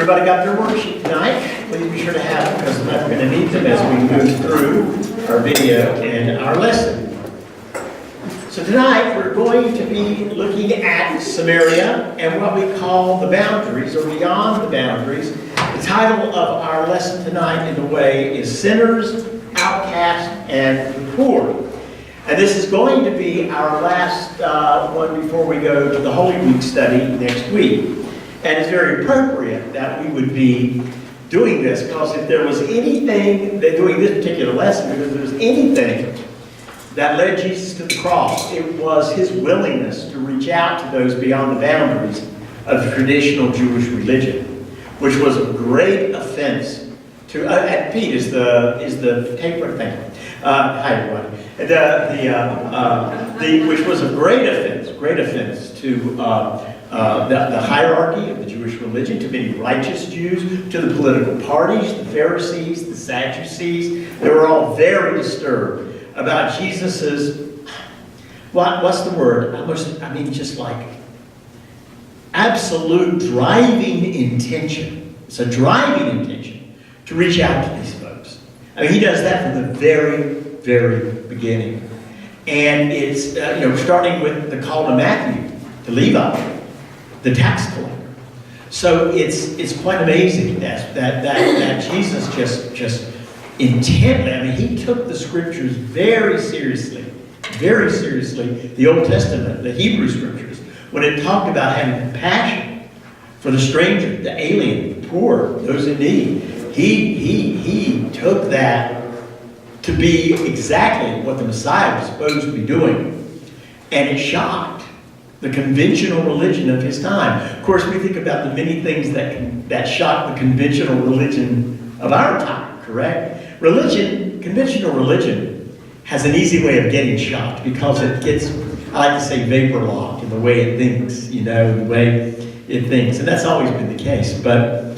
Everybody got their worksheet tonight? Please be sure to have them because we're going to need them as we move through our video and our lesson. So tonight we're going to be looking at Samaria and what we call the boundaries or beyond the boundaries. The title of our lesson tonight, in a way, is Sinners, Outcasts, and Poor. And this is going to be our last one before we go to the Holy Week study next week. And it's very appropriate that we would be doing this, because if there was anything, that doing this particular lesson, because if there was anything that led Jesus to the cross, it was his willingness to reach out to those beyond the boundaries of the traditional Jewish religion, which was a great offense to, and Pete is the tape recorder. Thank you. Hi everybody. Which was a great offense to the hierarchy of the Jewish religion, to many righteous Jews, to the political parties, the Pharisees, the Sadducees. They were all very disturbed about Jesus's, what's the word? Just like absolute driving intention. It's a driving intention to reach out to these folks. I mean, he does that from the very, very beginning. And it's, starting with the call to Matthew, to Levi, the tax collector. So it's quite amazing that Jesus just intently, he took the scriptures very seriously, the Old Testament, the Hebrew scriptures, when it talked about having compassion for the stranger, the alien, the poor, those in need. He took that to be exactly what the Messiah was supposed to be doing. And it shocked the conventional religion of his time. Of course, we think about the many things that shock the conventional religion of our time, correct? Conventional religion has an easy way of getting shocked because it gets, I like to say, vapor locked in the way it thinks, the way it thinks. And that's always been the case. But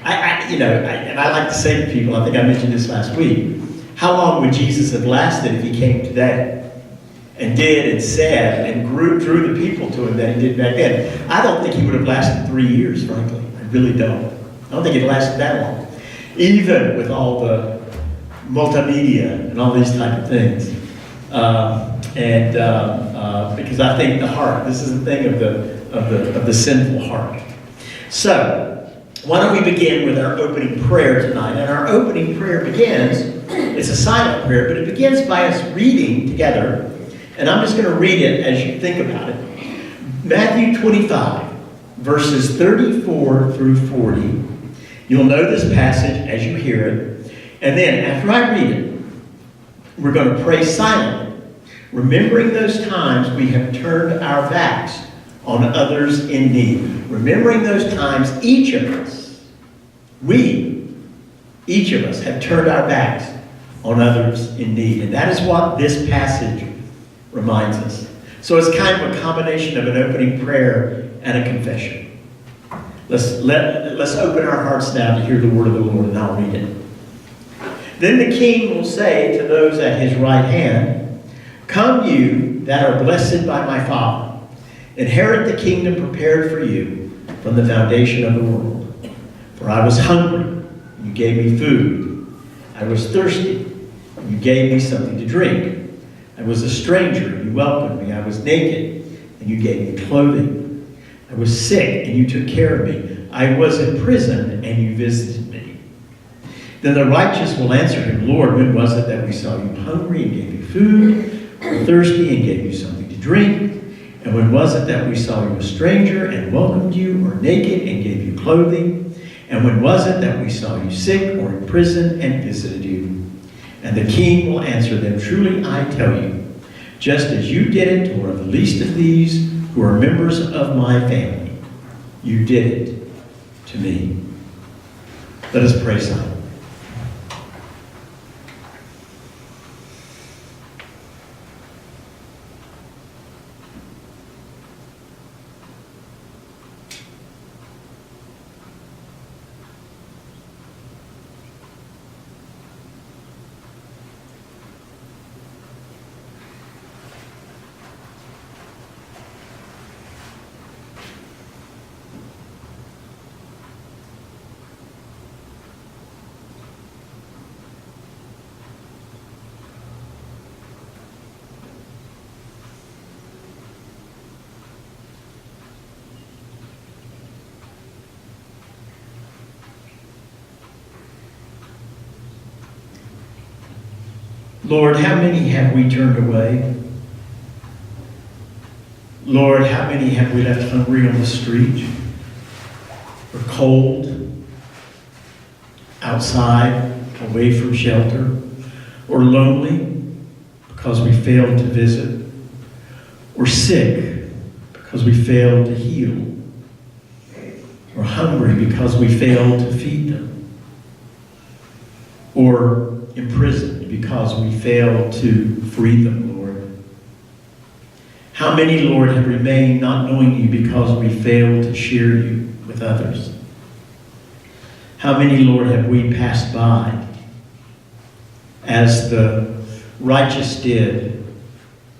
I like to say to people, I think I mentioned this last week, how long would Jesus have lasted if he came today and did and said and drew the people to him that he did back then? I don't think he would have lasted 3 years, frankly. I really don't. I don't think it lasted that long. Even with all the multimedia and all these type of things. Because I think the heart, this is the thing of the sinful heart. So, why don't we begin with our opening prayer tonight? And our opening prayer begins, it's a silent prayer, but it begins by us reading together. And I'm just going to read it as you think about it. Matthew 25, verses 34 through 40. You'll know this passage as you hear it. And then after I read it, we're going to pray silently, remembering those times we have turned our backs on others in need. Remembering those times each of us have turned our backs on others in need. And that is what this passage reminds us. So it's kind of a combination of an opening prayer and a confession. Let's open our hearts now to hear the word of the Lord, and I'll read it. Then the king will say to those at his right hand, "Come you that are blessed by my Father, inherit the kingdom prepared for you from the foundation of the world. For I was hungry, and you gave me food. I was thirsty, and you gave me something to drink. I was a stranger, and you welcomed me. I was naked, and you gave me clothing. I was sick, and you took care of me. I was in prison, and you visited me." Then the righteous will answer him, "Lord, when was it that we saw you hungry and gave you food, or thirsty and gave you something to drink? And when was it that we saw you a stranger and welcomed you, or naked and gave you clothing? And when was it that we saw you sick or in prison and visited you?" And the king will answer them, "Truly I tell you, just as you did it to one of the least of these who are members of my family, you did it to me." Let us pray silently. Lord, how many have we turned away? Lord, how many have we left hungry on the street? Or cold? Outside, away from shelter? Or lonely because we failed to visit? Or sick because we failed to heal? Or hungry because we failed to feed them? Or imprisoned because we failed to free them, Lord? How many, Lord, have remained not knowing you because we failed to share you with others? How many, Lord, have we passed by as the righteous did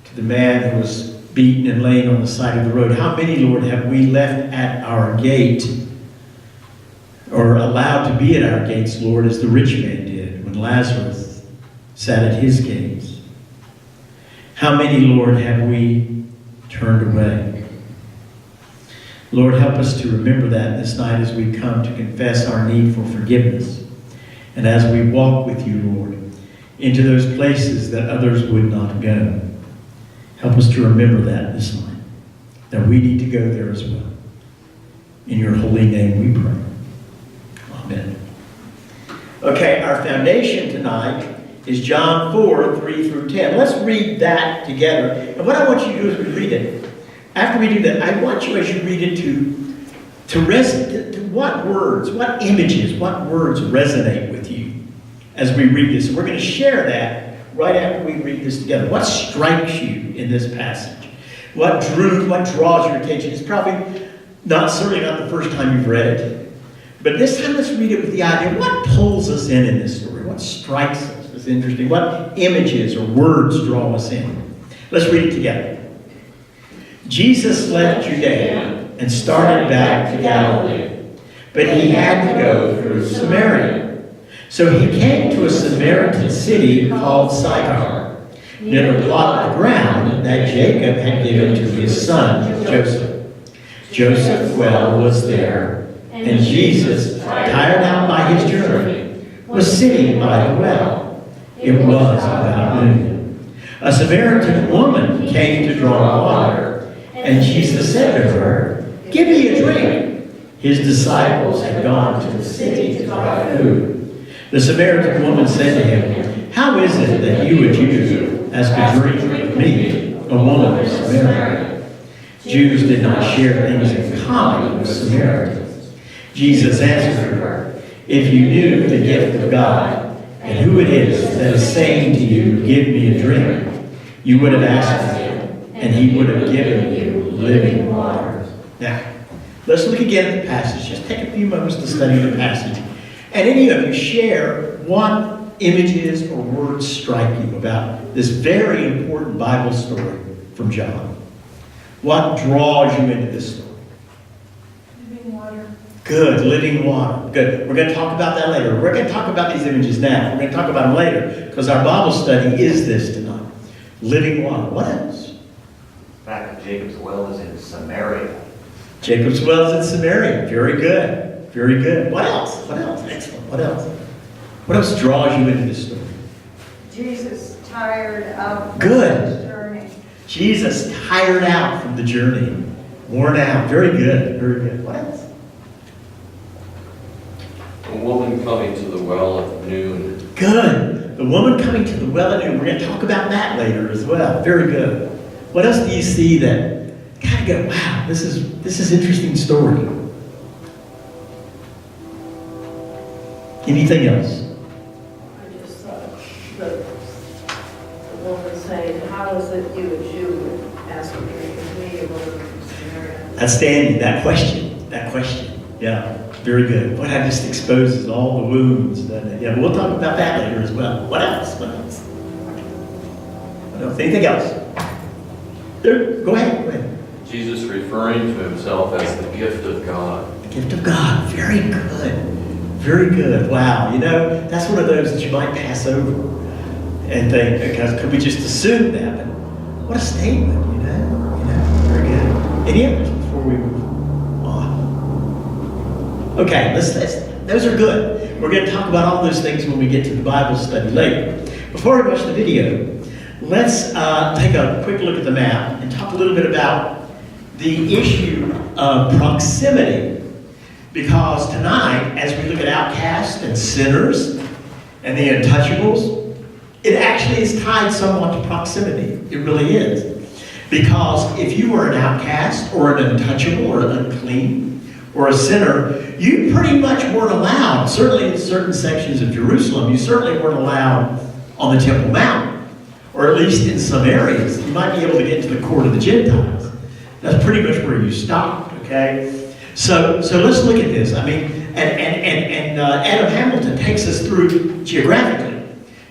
to the man who was beaten and laying on the side of the road? How many, Lord, have we left at our gate or allowed to be at our gates, Lord, as the rich man did when Lazarus sat at his gates? How many, Lord, have we turned away? Lord, help us to remember that this night as we come to confess our need for forgiveness and as we walk with you, Lord, into those places that others would not go. Help us to remember that this night, that we need to go there as well. In your holy name we pray. Amen. Okay, our foundation tonight is John 4, 3 through 10. Let's read that together. And what I want you to do is read it. After we do that, I want you, as you read it, to what words, what images, what words resonate with you as we read this. And we're going to share that right after we read this together. What strikes you in this passage? What draws your attention? It's probably certainly not the first time you've read it. But this time, let's read it with the idea, what pulls us in this story? What strikes us as interesting? What images or words draw us in? Let's read it together. Jesus left Judea and started back to Galilee, but he had to go through Samaria. So he came to a Samaritan city called Sychar, near the plot of ground that Jacob had given to his son Joseph. Joseph's well was there, and Jesus, tired out by his journey, was sitting by the well. It was about noon. A Samaritan woman came to draw water, and Jesus said to her, "Give me a drink." His disciples had gone to the city to buy food. The Samaritan woman said to him, "How is it that you, a Jew, ask a drink of me, a woman of Samaria?" Jews did not share things in common with Samaritans. Jesus answered her, "If you knew the gift of God, and who it is that is saying to you, 'Give me a drink,' you would have asked him, and he would have given you living water." Now, let's look again at the passage. Just take a few moments to study the passage. And any of you share what images or words strike you about this very important Bible story from John. What draws you into this story? Living water. Good, living water. Good. We're going to talk about that later. We're going to talk about these images now. We're going to talk about them later because our Bible study is this tonight. Living water. What else? In fact, Jacob's well is in Samaria. Jacob's well is in Samaria. Very good. Very good. What else? What else? Excellent. What else? What else draws you into this story? Jesus tired out Good. from his journey. Jesus tired out from the journey. Worn out. Very good. Very good. What else? A woman coming to the well at noon. Good. The woman coming to the well at noon. We're going to talk about that later as well. Very good. What else do you see that kind of go, wow, this is interesting story? Anything else? I just thought the woman saying, "How is it you, a Jew, would ask a drink of me, a woman from Samaria?" Outstanding. That question. Yeah, very good. Boy, that just exposes all the wounds, doesn't it? Yeah, but we'll talk about that later as well. What else? What else? What else? Anything else? Go ahead. Jesus referring to himself as the gift of God. The gift of God. Very good. Very good. Wow. That's one of those that you might pass over and think, because could we just assume that? But what a statement, Very good. Any others before we move on? Okay, those are good. We're going to talk about all those things when we get to the Bible study later. Before we watch the video, let's take a quick look at the map and talk a little bit about the issue of proximity. Because tonight, as we look at outcasts and sinners and the untouchables, it actually is tied somewhat to proximity. It really is. Because if you were an outcast or an untouchable or an unclean or a sinner, you pretty much weren't allowed, certainly in certain sections of Jerusalem, you certainly weren't allowed on the Temple Mount, or at least in some areas. You might be able to get to the court of the Gentiles. That's pretty much where you stopped, okay? So let's look at this. I mean, and Adam Hamilton takes us through geographically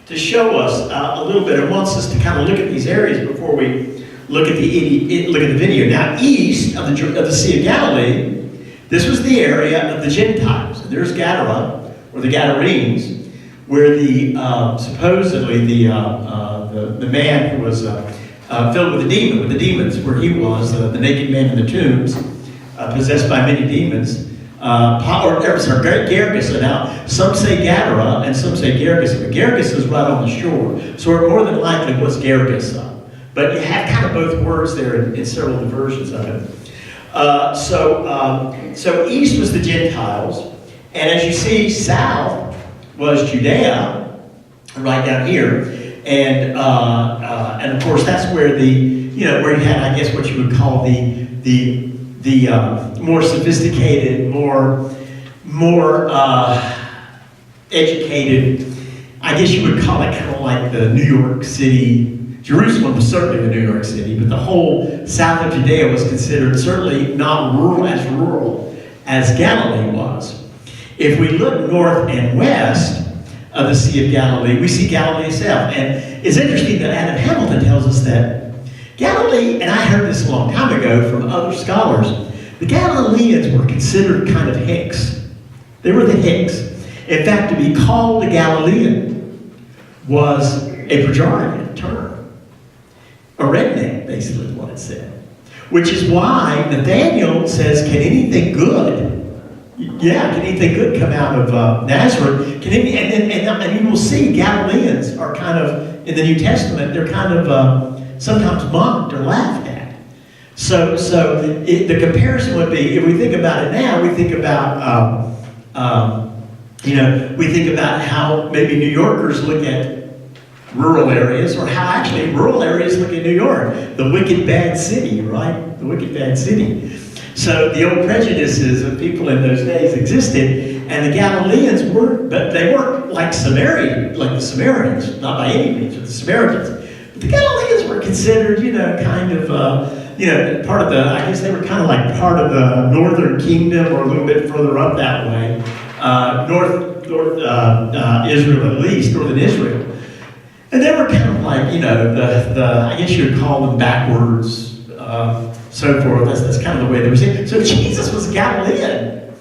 to show us a little bit. It wants us to kind of look at these areas before we look at the video. Now, east of the Sea of Galilee, this was the area of the Gentiles. And there's Gadara, or the Gadarenes, where the supposedly the man who was filled with the demons, where he was, the naked man in the tombs, possessed by many demons. Gergesa. Now, some say Gadara and some say Gergesa, but Gergesa is right on the shore. So it more than likely was Gergesa. But you have kind of both words there in several of the versions of it. So east was the Gentiles, and as you see, south was Judea, right down here, and of course that's where where you had, I guess, what you would call the more sophisticated, more educated. I guess you would call it kind of like the New York City. Jerusalem was certainly the New York City, but the whole south of Judea was considered certainly not rural as Galilee was. If we look north and west of the Sea of Galilee, we see Galilee itself. And it's interesting that Adam Hamilton tells us that Galilee, and I heard this a long time ago from other scholars, the Galileans were considered kind of hicks. They were the hicks. In fact, to be called a Galilean was a pejorative term. A redneck, basically, is what it said. Which is why Nathaniel says, can anything good come out of Nazareth? And you will see Galileans are kind of, in the New Testament, they're kind of sometimes mocked or laughed at. So the comparison would be, if we think about it now, we think about, we think about how maybe New Yorkers look at rural areas, or how actually rural areas look at New York. The wicked bad city, right? The wicked bad city. So the old prejudices of people in those days existed, and the Galileans weren't, but they weren't like the Samaritans, not by any means, but the Samaritans. But the Galileans were considered, kind of, part of the, I guess they were kind of like part of the northern kingdom, or a little bit further up that way. North Israel, at least, northern Israel. And they were kind of like, I guess you would call them backwards, so forth. That's kind of the way they were saying. So Jesus was a Galilean,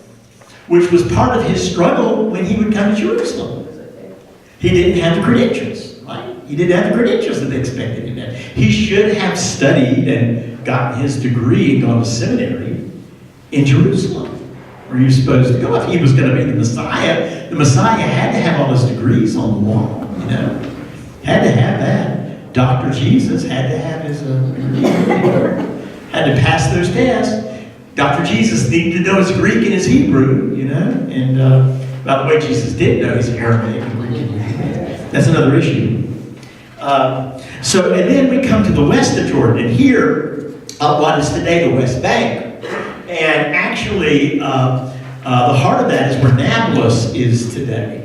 which was part of his struggle when he would come to Jerusalem. He didn't have the credentials, right? He didn't have the credentials that they expected him to have. He should have studied and gotten his degree and gone to seminary in Jerusalem, where he was supposed to go. If he was going to be the Messiah had to have all his degrees on the wall, Had to have that. Dr. Jesus had to have his had to pass those tests. Dr. Jesus needed to know his Greek and his Hebrew, And by the way, Jesus did know his Aramaic and Greek. That's another issue. And then we come to the west of Jordan, and here, what is today the West Bank. And actually, the heart of that is where Nablus is today.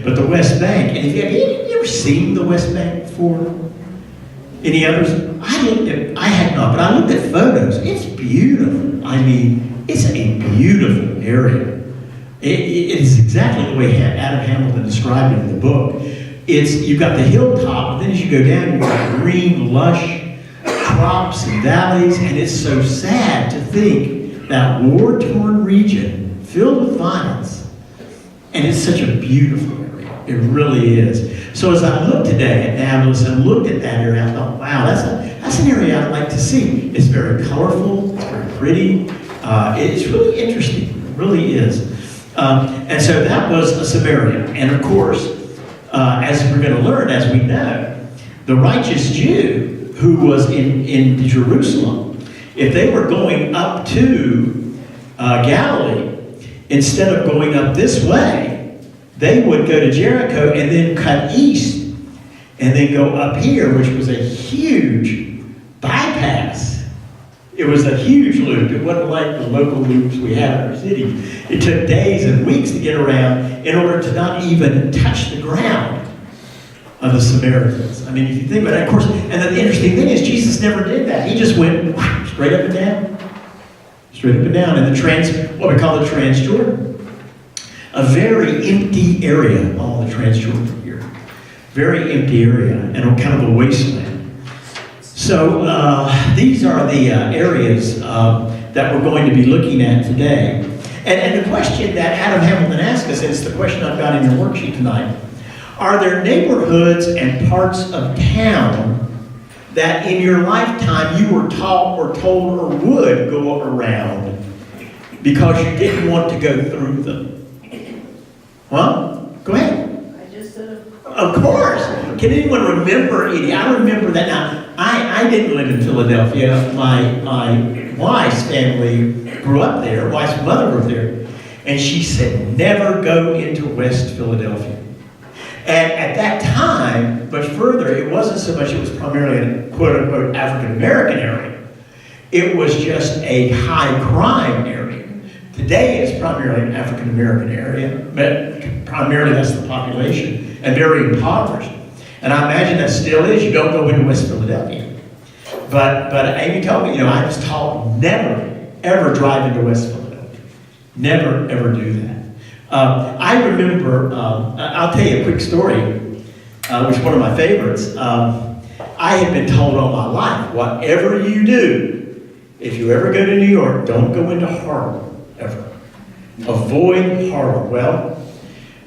But the West Bank, and have you ever seen the West Bank before? Any others? I had not, but I looked at photos. It's beautiful. I mean, it's a beautiful area. It is exactly the way Adam Hamilton described it in the book. You've got the hilltop, and then as you go down, you've got green, lush crops and valleys, and it's so sad to think that war-torn region filled with violence. And it's such a beautiful area. It really is. So as I looked today at Nablus and looked at that area, I thought, wow, that's an area I'd like to see. It's very colorful. It's very pretty. It's really interesting. It really is. And so that was Samaria. And of course, as we're going to learn, as we know, the righteous Jew who was in Jerusalem, if they were going up to Galilee, instead of going up this way, they would go to Jericho and then cut east and then go up here, which was a huge bypass. It was a huge loop. It wasn't like the local loops we have in our city. It took days and weeks to get around in order to not even touch the ground of the Samaritans. I mean, if you think about it, of course, and the interesting thing is Jesus never did that. He just went straight up and down. Straight up and down. And what we call the Transjordan. A very empty area, all the Transjordan here. Very empty area, and kind of a wasteland. So these are the areas that we're going to be looking at today. And the question that Adam Hamilton asked us, and it's the question I've got in your worksheet tonight, are there neighborhoods and parts of town that in your lifetime you were taught or told or would go around because you didn't want to go through them? Well, go ahead. I just said it. Of course. Can anyone remember any? I remember that now. I didn't live in Philadelphia. My wife's family grew up there. Wife's mother grew up there. And she said, never go into West Philadelphia. And at that time, much further, it wasn't so much, it was primarily a quote-unquote African-American area. It was just a high crime area. Today it's primarily an African-American area, but primarily that's the population, and very impoverished. And I imagine that still is. You don't go into West Philadelphia. But Amy told me, I was taught never, ever drive into West Philadelphia. Never, ever do that. I remember, I'll tell you a quick story, which is one of my favorites. I had been told all my life, whatever you do, if you ever go to New York, don't go into Harlem, ever. Avoid Harlem. Well,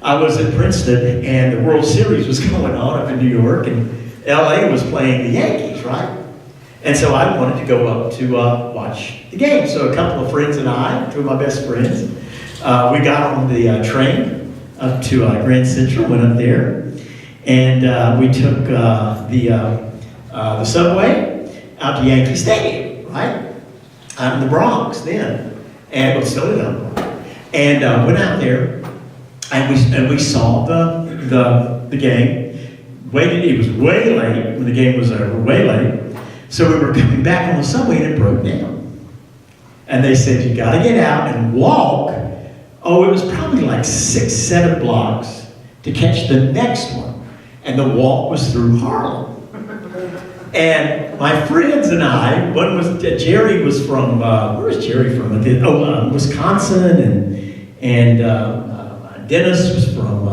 I was at Princeton, and the World Series was going on up in New York, and LA was playing the Yankees, right? And so I wanted to go up to watch the game. So a couple of friends and I, two of my best friends, we got on the train up to Grand Central, went up there, and we took the subway out to Yankee Stadium, right? Out in the Bronx then, and it was still in the and went out there, and we saw the game. Waited, it was way late when the game was over, way late. So we were coming back on the subway and it broke down. And they said, you gotta get out and walk. Oh, it was probably like 6-7 blocks to catch the next one. And the walk was through Harlem. And my friends and I, one was, Jerry was from, where was Jerry from? Wisconsin, and Dennis was from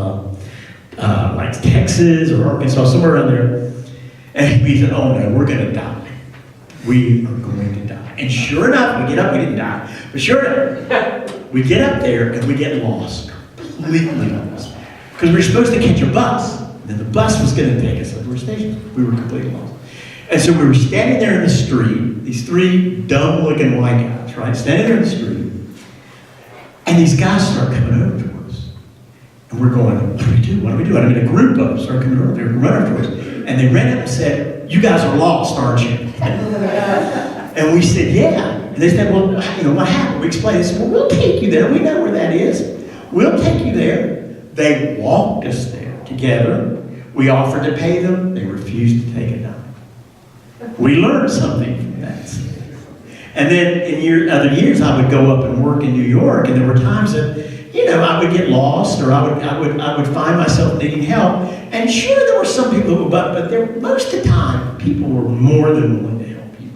like Texas or Arkansas, somewhere around there. And we said, oh no, we're gonna die. We are going to die. And sure enough, we get up, we didn't die. But sure enough, we get up there and we get lost. Completely lost. Because we were supposed to catch a bus. And then the bus was going to take us to our station. We were completely lost. And so we were standing there in the street, these three dumb-looking white guys, right? Standing there in the street. And these guys start coming over to us. And we're going, what do we do? What do we do? I mean, a group of them started coming over. They were running to us. And they ran up and said, you guys are lost, aren't you? And we said, yeah. And they said, well, what happened? We explained. They said, well, we'll take you there. We know where that is. We'll take you there. They walked us there together. We offered to pay them. They refused to take a dime. We learned something from that. And then in other years, I would go up and work in New York, and there were times that, I would get lost, or I would find myself needing help. And sure, there were some people who would, but most of the time, people were more than willing to help you.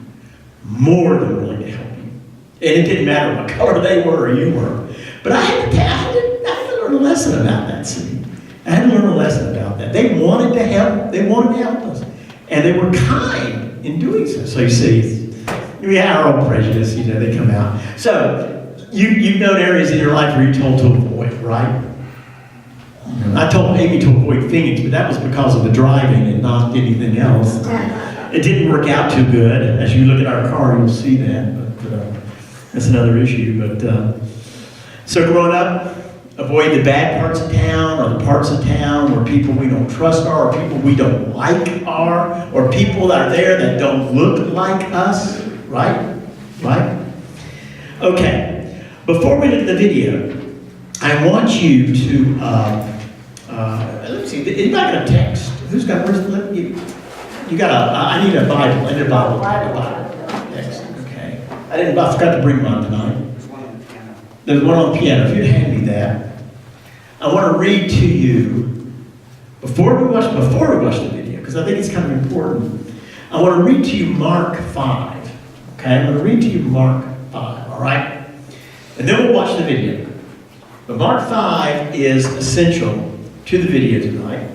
More than willing to help you. And it didn't matter what color they were or you were. But I had to learn a lesson about that city. I had to learn a lesson about that. They wanted to help. They wanted to help us. And they were kind in doing so. So you see, we have our own prejudice, they come out. So, you've known areas in your life where you're told to avoid, right? I told Amy to avoid Phoenix, but that was because of the driving and not anything else. It didn't work out too good. As you look at our car, you'll see that. But that's another issue. But so growing up, Avoid the bad parts of town, or the parts of town where people we don't trust are, or people we don't like are, or people that are there that don't look like us, right? Right? Okay. Before we look at the video, I want you to, let me see, anybody got a text? Who's got, you got I need a Bible, I need a Bible. Text, okay. I forgot to bring mine tonight. There's one on the piano. If you'd hand me that. I want to read to you, before we watch the video, because I think it's kind of important, I want to read to you Mark 5. Okay, I'm going to read to you Mark 5, all right? And then we'll watch the video. But Mark 5 is essential to the video tonight.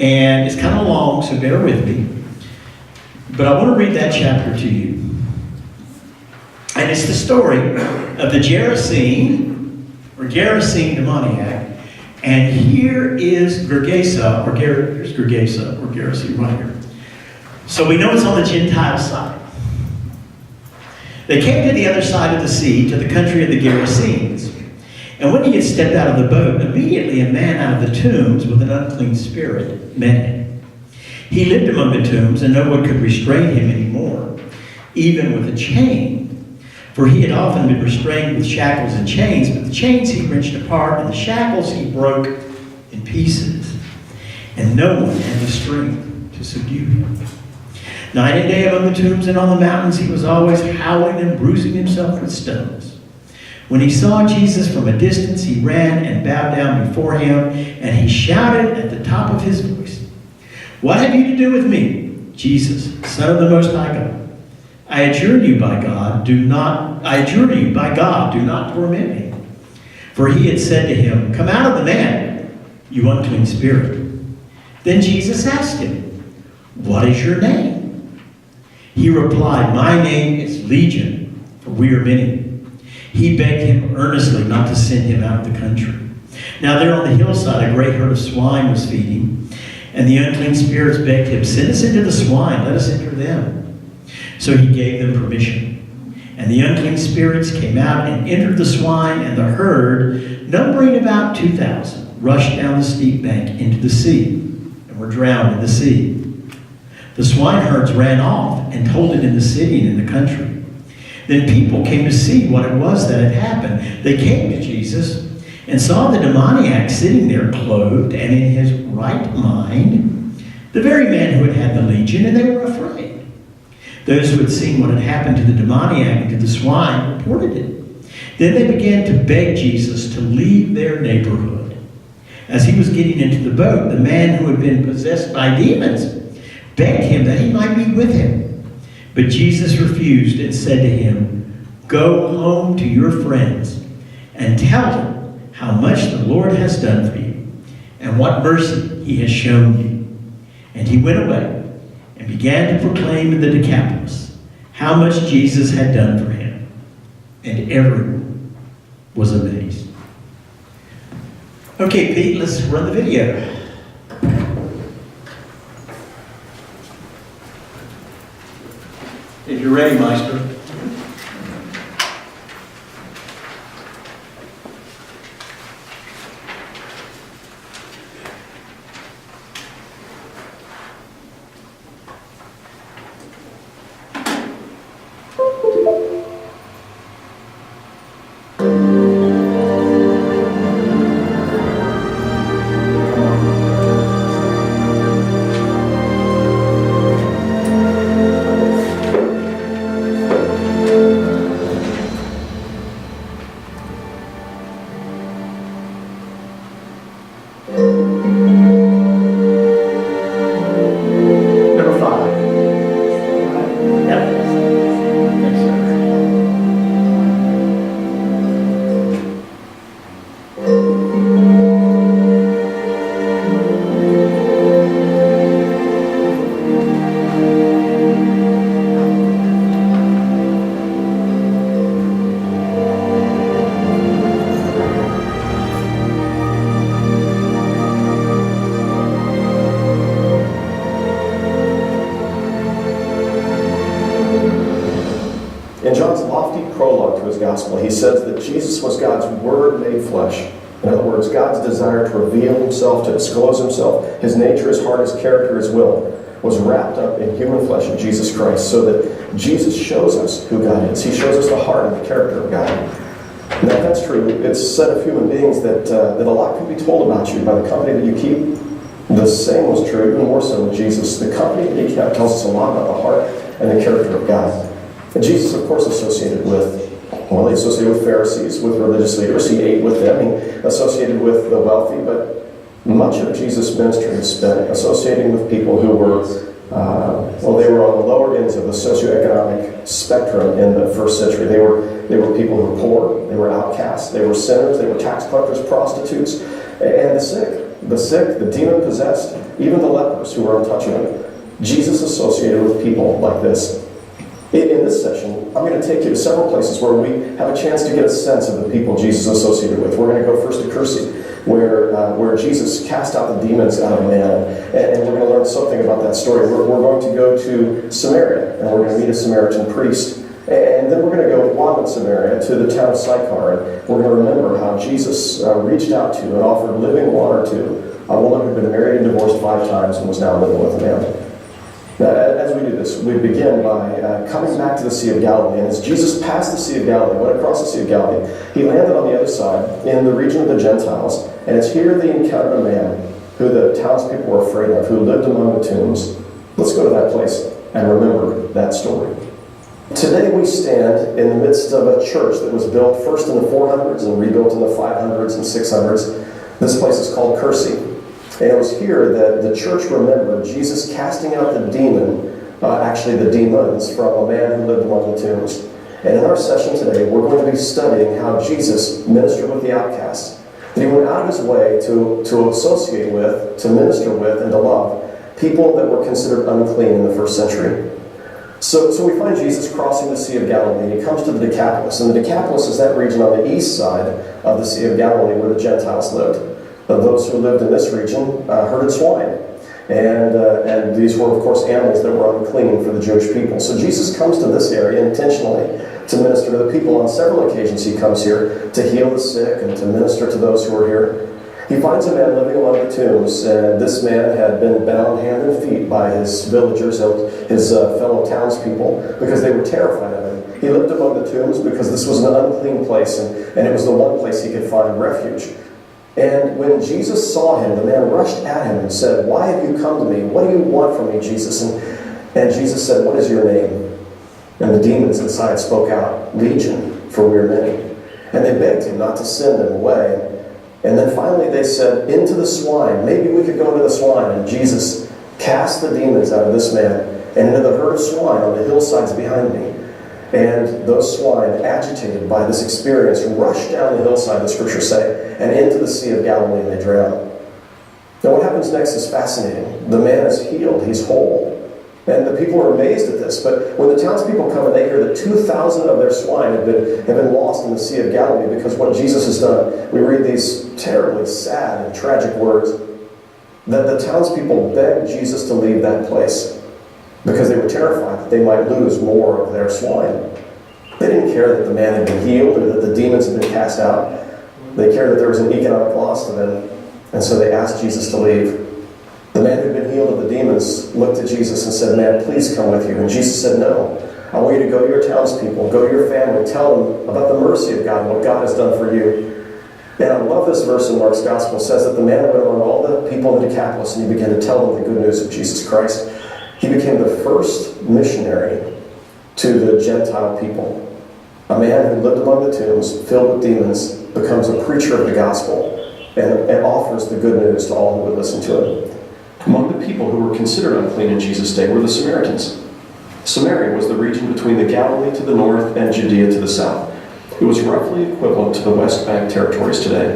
And it's kind of long, so bear with me. But I want to read that chapter to you. And it's the story of the Gerasene demoniac. And here is here's Gergesa, or Gerasene right here. So we know it's on the Gentile side. They came to the other side of the sea, to the country of the Gerasenes. And when he had stepped out of the boat, immediately a man out of the tombs with an unclean spirit met him. He lived among the tombs, and no one could restrain him anymore, even with a chain. For he had often been restrained with shackles and chains, but the chains he wrenched apart, and the shackles he broke in pieces. And no one had the strength to subdue him. Night and day among the tombs and on the mountains, he was always howling and bruising himself with stones. When he saw Jesus from a distance, he ran and bowed down before him, and he shouted at the top of his voice, "What have you to do with me, Jesus, Son of the Most High God? I adjure you by God, do not torment me." For he had said to him, "Come out of the man, you unclean spirit." Then Jesus asked him, "What is your name?" He replied, "My name is Legion, for we are many." He begged him earnestly not to send him out of the country. Now there on the hillside a great herd of swine was feeding, and the unclean spirits begged him, "Send us into the swine, let us enter them." So he gave them permission. And the unclean spirits came out and entered the swine, and the herd, numbering about 2,000, rushed down the steep bank into the sea, and were drowned in the sea. The swineherds ran off and told it in the city and in the country. Then people came to see what it was that had happened. They came to Jesus and saw the demoniac sitting there clothed and in his right mind, the very man who had had the legion, and they were afraid. Those who had seen what had happened to the demoniac and to the swine reported it. Then they began to beg Jesus to leave their neighborhood. As he was getting into the boat, the man who had been possessed by demons begged him that he might be with him. But Jesus refused and said to him, "Go home to your friends and tell them how much the Lord has done for you and what mercy he has shown you." And he went away and began to proclaim in the Decapolis how much Jesus had done for him. And everyone was amazed. Okay, Pete, let's run the video. If you're ready, Meister. Number 5. Yep. Thanks, sir. In John's lofty prologue to his gospel, he says that Jesus was God's Word made flesh, In other words, God's desire to reveal himself, to disclose himself, his nature, his heart, his character, his will, was wrapped up in human flesh in Jesus Christ, so that Jesus shows us who God is. He shows us the heart and the character of God. Now, if that's true, it's said of human beings that a lot can be told about you by the company that you keep. The same was true, even more so with Jesus. The company that he kept tells us a lot about the heart and the character of God. And Jesus, of course, associated with Pharisees, with religious leaders. He ate with them. He associated with the wealthy, but much of Jesus' ministry is spent associating with people who were, they were on the lower ends of the socioeconomic spectrum in the first century. They were people who were poor, they were outcasts, they were sinners, they were tax collectors, prostitutes, and the sick, the demon-possessed, even the lepers who were untouchable. Jesus associated with people like this. In this session, I'm going to take you to several places where we have a chance to get a sense of the people Jesus associated with. We're going to go first to Cursi, where Jesus cast out the demons out of a man, and we're going to learn something about that story. We're going to go to Samaria, and we're going to meet a Samaritan priest. And then we're going to go beyond Samaria to the town of Sychar, and we're going to remember how Jesus reached out to and offered living water to a woman who had been married and divorced 5 times and was now living with a man. Now, as we do this, we begin by coming back to the Sea of Galilee. And as Jesus passed the Sea of Galilee, went across the Sea of Galilee, he landed on the other side in the region of the Gentiles. And it's here that he encountered a man who the townspeople were afraid of, who lived among the tombs. Let's go to that place and remember that story. Today we stand in the midst of a church that was built first in the 400s and rebuilt in the 500s and 600s. This place is called Cursi. And it was here that the church remembered Jesus casting out the demons from a man who lived among the tombs. And in our session today, we're going to be studying how Jesus ministered with the outcasts. That he went out of his way to associate with, to minister with, and to love people that were considered unclean in the first century. So we find Jesus crossing the Sea of Galilee. He comes to the Decapolis. And the Decapolis is that region on the east side of the Sea of Galilee where the Gentiles lived. Those who lived in this region herded swine. And these were, of course, animals that were unclean for the Jewish people. So Jesus comes to this area intentionally to minister to the people. On several occasions he comes here to heal the sick and to minister to those who are here. He finds a man living among the tombs, and this man had been bound hand and feet by his villagers, his fellow townspeople, because they were terrified of him. He lived among the tombs because this was an unclean place, and it was the one place he could find refuge. And when Jesus saw him, the man rushed at him and said, "Why have you come to me? What do you want from me, Jesus?" And Jesus said, "What is your name?" And the demons inside spoke out, "Legion, for we are many." And they begged him not to send them away. And then finally they said, "Into the swine. Maybe we could go into the swine." And Jesus cast the demons out of this man and into the herd of swine on the hillsides behind me. And those swine, agitated by this experience, rushed down the hillside, the scriptures say, and into the Sea of Galilee, and they drowned. Now what happens next is fascinating. The man is healed. He's whole. And the people are amazed at this. But when the townspeople come and they hear that 2,000 of their swine have been lost in the Sea of Galilee because what Jesus has done, we read these terribly sad and tragic words, that the townspeople begged Jesus to leave that place because they were terrified that they might lose more of their swine. They didn't care that the man had been healed or that the demons had been cast out. They cared that there was an economic loss to them. And so they asked Jesus to leave. The man who had been healed of the demons looked at Jesus and said, "Man, please come with you." And Jesus said, "No. I want you to go to your townspeople, go to your family, tell them about the mercy of God and what God has done for you." And I love this verse in Mark's Gospel. It says that the man went among all the people in the Decapolis and he began to tell them the good news of Jesus Christ. He became the first missionary to the Gentile people. A man who lived among the tombs, filled with demons, becomes a preacher of the gospel and offers the good news to all who would listen to him. Among the people who were considered unclean in Jesus' day were the Samaritans. Samaria was the region between the Galilee to the north and Judea to the south. It was roughly equivalent to the West Bank territories today.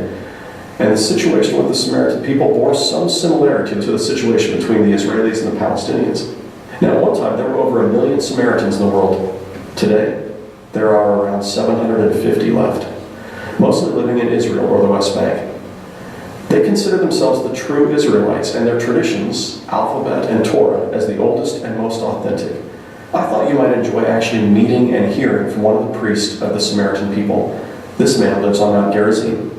And the situation with the Samaritan people bore some similarity to the situation between the Israelis and the Palestinians. Now, at one time, there were over 1 million Samaritans in the world. Today, there are around 750 left, mostly living in Israel or the West Bank. They consider themselves the true Israelites and their traditions, alphabet and Torah, as the oldest and most authentic. I thought you might enjoy actually meeting and hearing from one of the priests of the Samaritan people. This man lives on Mount Gerizim.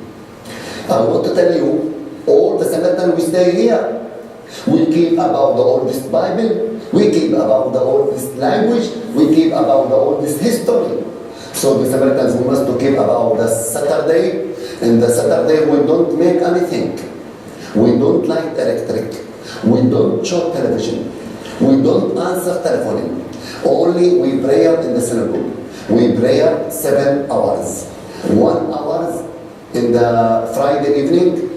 I want to tell you, all the Samaritan we stay here, we keep about the oldest Bible, we keep about the oldest language, we keep about the oldest history. So the Samaritans, we must to keep about the Saturday, and the Saturday we don't make anything. We don't light electric. We don't show television. We don't answer telephone. Only we pray in the synagogue. We pray 7 hours. 1 hour in the Friday evening,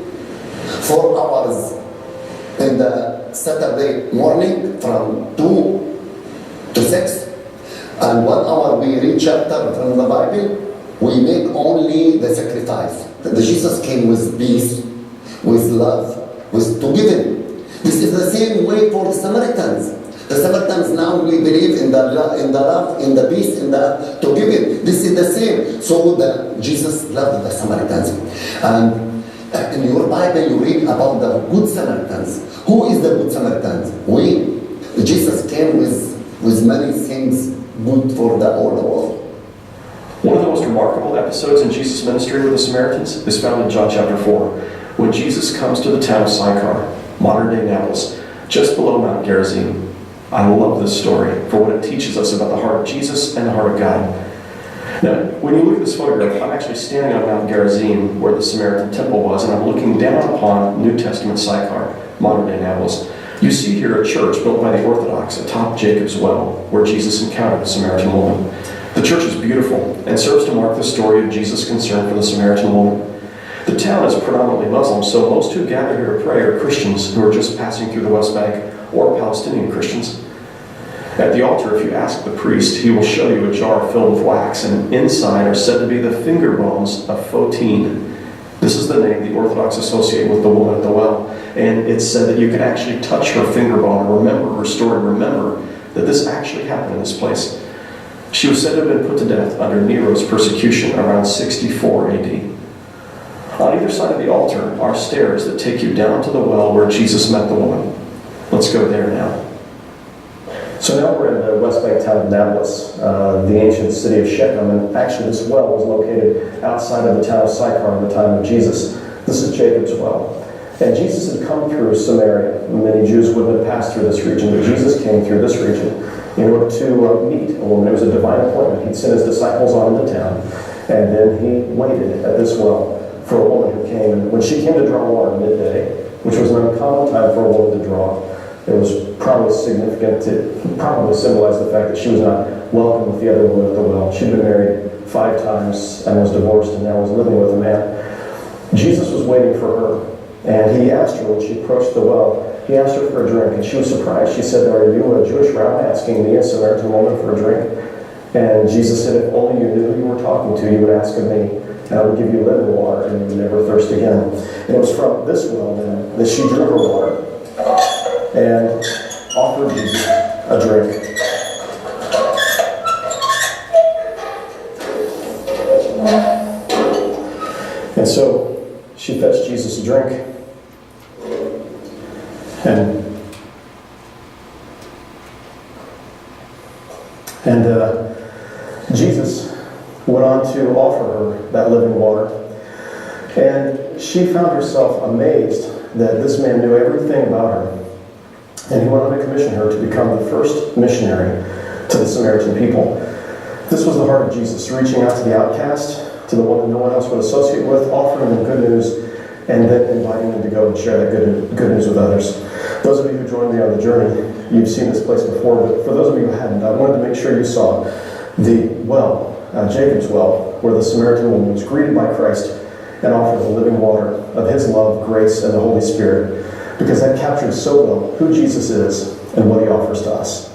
4 hours in the Saturday morning from 2 to 6, and 1 hour we read chapter from the Bible. We make only the sacrifice. The Jesus came with peace, with love, with to give him. This is the same way for the Samaritans. The Samaritans now we believe in the love, in the peace, in the to give it. This is the same. So Jesus loved the Samaritans. And in your Bible you read about the good Samaritans. Who is the good Samaritans? Jesus came with many things good for the whole world. One of the most remarkable episodes in Jesus' ministry with the Samaritans is found in John chapter 4, when Jesus comes to the town of Sychar, modern-day Naples, just below Mount Gerizim. I love this story for what it teaches us about the heart of Jesus and the heart of God. Now, when you look at this photograph, I'm actually standing on Mount Gerizim, where the Samaritan temple was, and I'm looking down upon New Testament Sychar, modern-day Naples. You see here a church built by the Orthodox atop Jacob's well, where Jesus encountered a Samaritan woman. The church is beautiful and serves to mark the story of Jesus' concern for the Samaritan woman. The town is predominantly Muslim, so most who gather here to pray are Christians who are just passing through the West Bank, or Palestinian Christians. At the altar, if you ask the priest, he will show you a jar filled with wax, and inside are said to be the finger bones of Fotine. This is the name the Orthodox associate with the woman at the well, and it's said that you can actually touch her finger bone and remember that this actually happened in this place. She was said to have been put to death under Nero's persecution around 64 AD. On either side of the altar are stairs that take you down to the well where Jesus met the woman. Let's go there now. So now we're in the West Bank town of Nablus, the ancient city of Shechem, and actually this well was located outside of the town of Sychar in the time of Jesus. This is Jacob's well. And Jesus had come through Samaria. Many Jews wouldn't have passed through this region, but Jesus came through this region in order to meet a woman. It was a divine appointment. He'd sent his disciples on into town, and then he waited at this well for a woman who came. And when she came to draw water midday, which was an uncommon time for a woman to draw, it was probably significant. It probably symbolized the fact that she was not welcome with the other woman at the well. She'd been married 5 times and was divorced and now was living with a man. Jesus was waiting for her, and he asked her when she approached the well, he asked her for a drink, and she was surprised. She said, "Are you a Jewish rabbi asking me, a Samaritan woman, for a drink?" And Jesus said, "If only you knew who you were talking to, you would ask of me, and I would give you living water, and you would never thirst again." And it was from this well then that she drew her water and offered Jesus a drink. And so she fetched Jesus a drink. And Jesus went on to offer her that living water. And she found herself amazed that this man knew everything about her. And he went on to commission her to become the first missionary to the Samaritan people. This was the heart of Jesus, reaching out to the outcast, to the one that no one else would associate with, offering them good news, and then inviting them to go and share that good news with others. Those of you who joined me on the journey, you've seen this place before, but for those of you who hadn't, I wanted to make sure you saw the well, Jacob's well, where the Samaritan woman was greeted by Christ and offered the living water of his love, grace, and the Holy Spirit, because that captures so well who Jesus is and what he offers to us.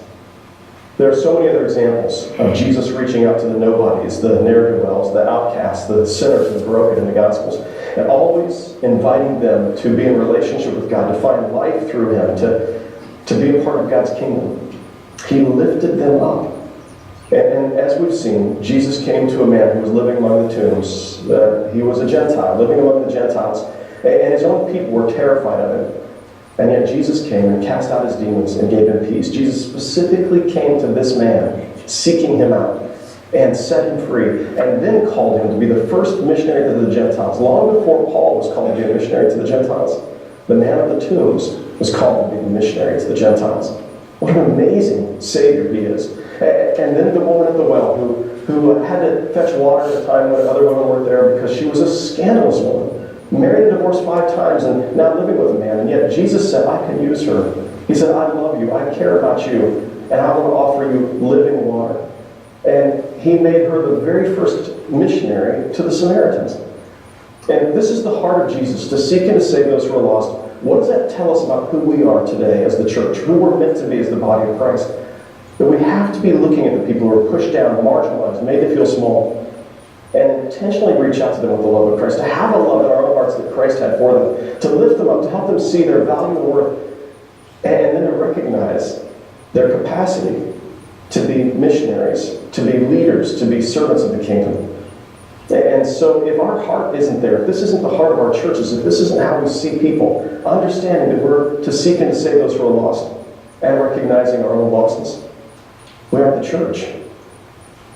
There are so many other examples of Jesus reaching out to the nobodies, the ne'er-do-wells, the outcasts, the sinners, the broken in the Gospels, and always inviting them to be in relationship with God, to find life through him, to be a part of God's kingdom. He lifted them up. And as we've seen, Jesus came to a man who was living among the tombs. He was a Gentile, living among the Gentiles. And his own people were terrified of him. And yet Jesus came and cast out his demons and gave him peace. Jesus specifically came to this man, seeking him out. and set him free, and then called him to be the first missionary to the Gentiles. Long before Paul was called to be a missionary to the Gentiles, the man of the tombs was called to be the missionary to the Gentiles. What an amazing Savior he is. And then the woman at the well who had to fetch water at a time when other women weren't there because she was a scandalous woman, married and divorced 5 times and now living with a man. And yet Jesus said, I can use her. He said, I love you, I care about you, and I want to offer you living water. And he made her the very first missionary to the Samaritans. And this is the heart of Jesus, to seek and to save those who are lost. What does that tell us about who we are today as the church, who we're meant to be as the body of Christ? That we have to be looking at the people who are pushed down, marginalized, made to feel small, and intentionally reach out to them with the love of Christ, to have a love in our own hearts that Christ had for them, to lift them up, to help them see their value and worth, and then to recognize their capacity to be missionaries, to be leaders, to be servants of the kingdom. And so if our heart isn't there, if this isn't the heart of our churches, if this isn't how we see people, understanding that we're to seek and to save those who are lost, and recognizing our own lostness, we aren't the church.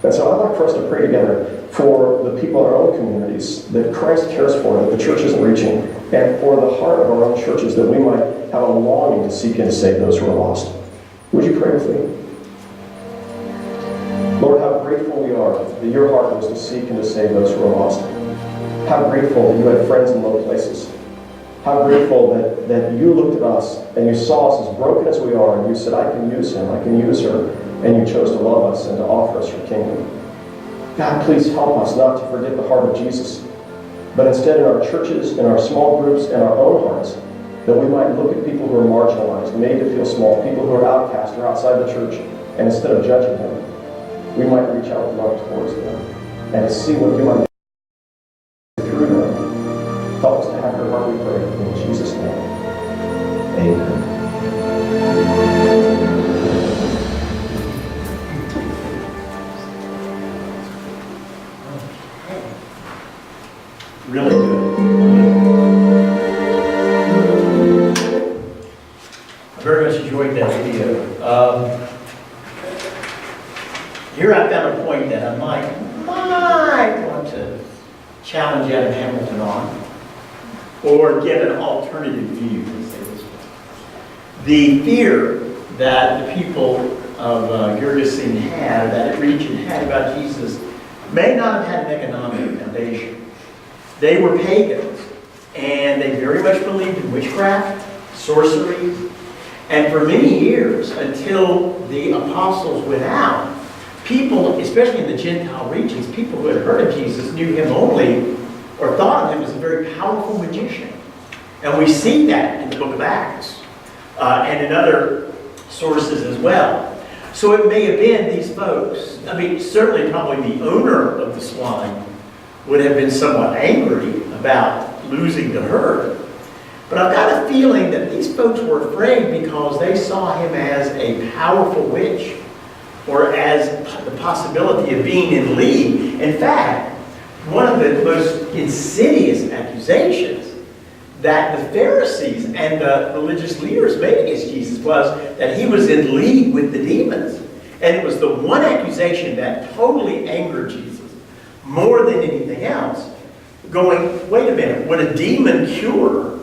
And so I'd like for us to pray together for the people in our own communities that Christ cares for, that the church isn't reaching, and for the heart of our own churches, that we might have a longing to seek and to save those who are lost. Would you pray with me? Lord, how grateful we are that your heart was to seek and to save those who are lost. How grateful that you had friends in low places. How grateful that you looked at us and you saw us as broken as we are, and you said, I can use him, I can use her, and you chose to love us and to offer us your kingdom. God, please help us not to forget the heart of Jesus, but instead in our churches, in our small groups, in our own hearts, that we might look at people who are marginalized, made to feel small, people who are outcast or outside the church, and instead of judging them, we might reach out with love towards them and see what you might do through them. Help us to have your heart, we pray, in Jesus' name. Amen. Really good. I very much enjoyed that video. Here I've got a point that I might want to challenge Adam Hamilton on, or give an alternative view. Let's say this way. The fear that the people of Gergesene had, that region had about Jesus, may not have had an economic foundation. They were pagans, and they very much believed in witchcraft, sorcery, and for many years, until the apostles went out, people, especially in the Gentile regions, people who had heard of Jesus knew him only, or thought of him as a very powerful magician. And we see that in the book of Acts, and in other sources as well. So it may have been these folks, I mean, certainly probably the owner of the swine would have been somewhat angry about losing the herd. But I've got a feeling that these folks were afraid because they saw him as a powerful witch, or as the possibility of being in league. In fact, one of the most insidious accusations that the Pharisees and the religious leaders made against Jesus was that he was in league with the demons. And it was the one accusation that totally angered Jesus more than anything else. Going, wait a minute, would a demon cure?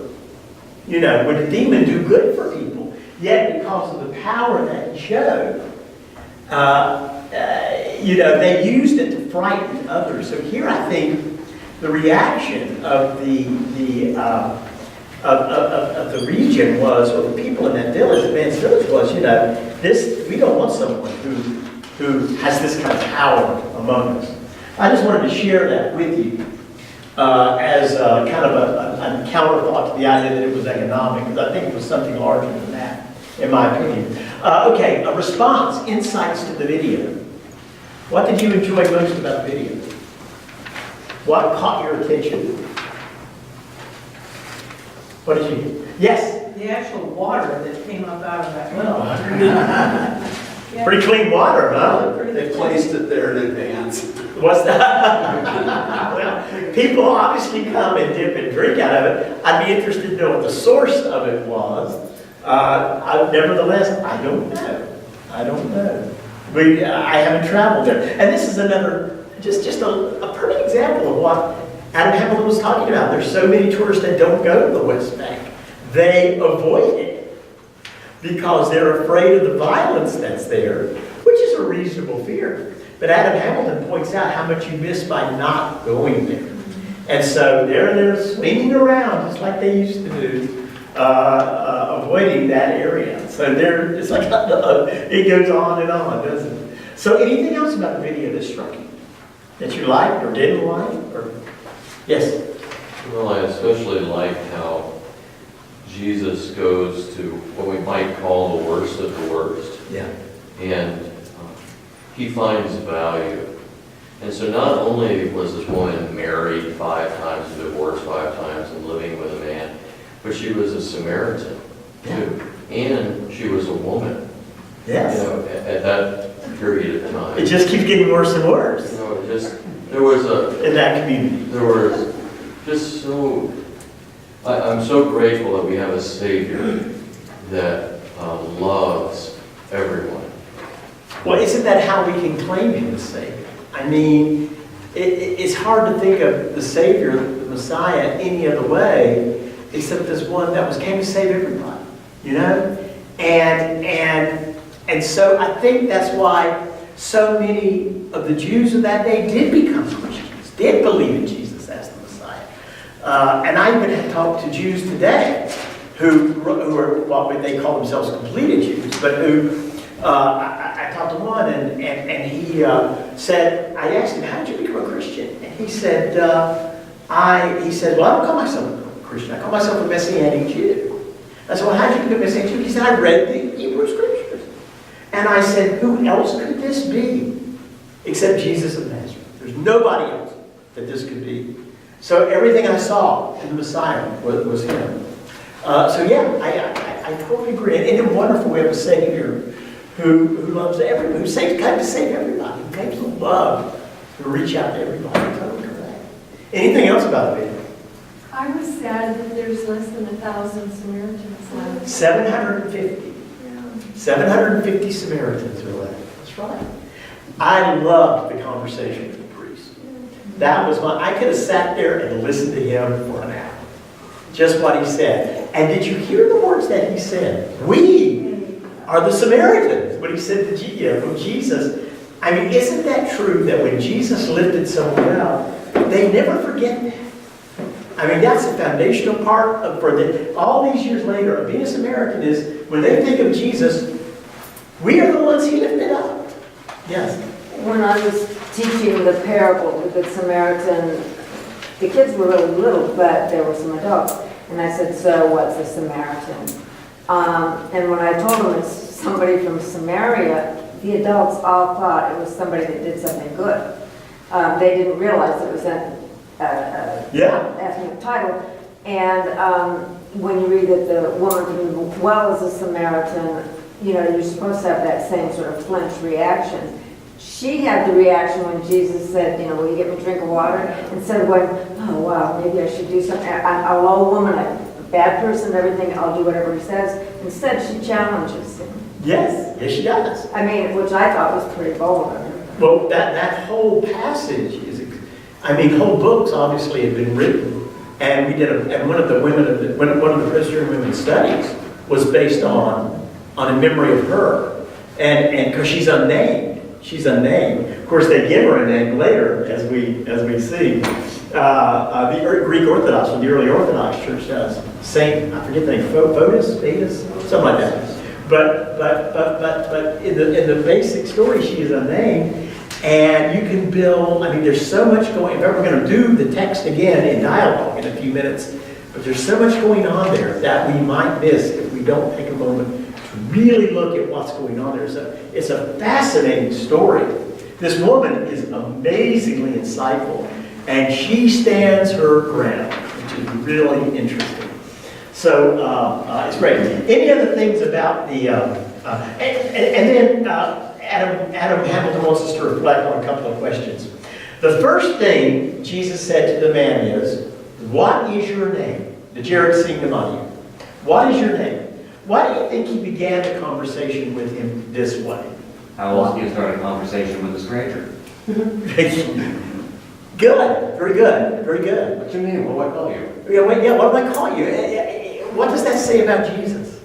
Would a demon do good for people? Yet because of the power that he showed, they used it to frighten others. So here I think the reaction of the region was, or the people in that village, the man's village was, we don't want someone who has this kind of power among us. I just wanted to share that with you as kind of a counterthought to the idea that it was economic, because I think it was something larger than that, in my opinion. Okay, a response, insights to the video. What did you enjoy most about the video? What caught your attention? What did you? Yes? The actual water that came up out of that well. Yeah. Pretty clean water, huh? They placed it there in advance. What's that? Well, people obviously come and dip and drink out of it. I'd be interested to know what the source of it was. Nevertheless, I don't know. I haven't traveled there. And this is another, just a perfect example of what Adam Hamilton was talking about. There's so many tourists that don't go to the West Bank. They avoid it because they're afraid of the violence that's there, which is a reasonable fear. But Adam Hamilton points out how much you miss by not going there. And so they're swinging around just like they used to do, avoiding that area. So it's like it goes on and on, doesn't it? So anything else about the video that struck you? That you liked or didn't like? Or yes? Well, I especially like how Jesus goes to what we might call the worst of the worst. Yeah. And he finds value. And so not only was this woman married 5 times, divorced 5 times, and living with a man, but she was a Samaritan too. And she was a woman. Yes. You know, at that period of time. It just keeps getting worse and worse. You know, there was in that community. There was just so, I'm so grateful that we have a Savior that loves everyone. Well, isn't that how we can claim Him as Savior? I mean, it's hard to think of the Savior, the Messiah, any other way except this one that came to save everybody, you know? And so I think that's why so many of the Jews of that day did become Christians, did believe in Jesus as the Messiah. And I even have talked to Jews today who are what they call themselves completed Jews, but who I talked to one and he said, I asked him, how did you become a Christian? And he said, well, I don't call myself a Christian. I call myself a Messianic Jew. I said, well, how did you become a Messianic Jew? He said, I read the Hebrew Scriptures. And I said, who else could this be except Jesus of Nazareth? There's nobody else that this could be. So everything I saw in the Messiah was Him. So yeah, I totally agree. And it's wonderful we have a Savior who loves everyone, who came to save everybody, who came to love, to reach out to everybody. Totally correct. Anything else about the video? I was sad that there's less than 1,000 Samaritans left. 750. Yeah. 750 Samaritans are left. That's right. I loved the conversation with the priest. That was I could have sat there and listened to him for an hour. Just what he said. And did you hear the words that he said? We are the Samaritans. What he said to Jesus. I mean, isn't that true that when Jesus lifted someone up, they never forget that? I mean, that's the foundational part all these years later of being a Samaritan is when they think of Jesus, we are the ones He lifted up. Yes. When I was teaching the parable with the Samaritan, the kids were really little, but there were some adults. And I said, so what's a Samaritan? And when I told them it's somebody from Samaria, the adults all thought it was somebody that did something good. They didn't realize it was an ethnic title. And when you read that the woman from the well is a Samaritan, you know, you're supposed to have that same sort of flinch reaction. She had the reaction when Jesus said, you know, will you get me a drink of water? Instead of going, oh, wow, maybe I should do something. I'm a low woman, a bad person and everything, I'll do whatever he says. Instead, she challenges him. Yes, she does. I mean, which I thought was pretty bold of her. Well, that whole passage whole books obviously have been written, and we did and one of the Presbyterian women's studies was based on a memory of her, and because she's unnamed. Of course, they give her a name later, as we see. The Greek Orthodox, or the early Orthodox Church does. Saint, I forget the name, Fotis, something like that. But in the basic story, she is unnamed, and you can build. I mean, there's so much going. In fact, we're going to do the text again in dialogue in a few minutes. But there's so much going on there that we might miss if we don't take a moment to really look at what's going on there. It's a fascinating story. This woman is amazingly insightful, and she stands her ground, which is really interesting. So it's great. Any other things about the and then Adam Hamilton wants us to reflect on a couple of questions. The first thing Jesus said to the man is, "What is your name?" The Jared sing among you. What is your name? Why do you think he began the conversation with him this way? How else do you start a conversation with a stranger? Good, very good, very good. What's your name? What do I call you? Yeah, what do I call you? What does that say about Jesus?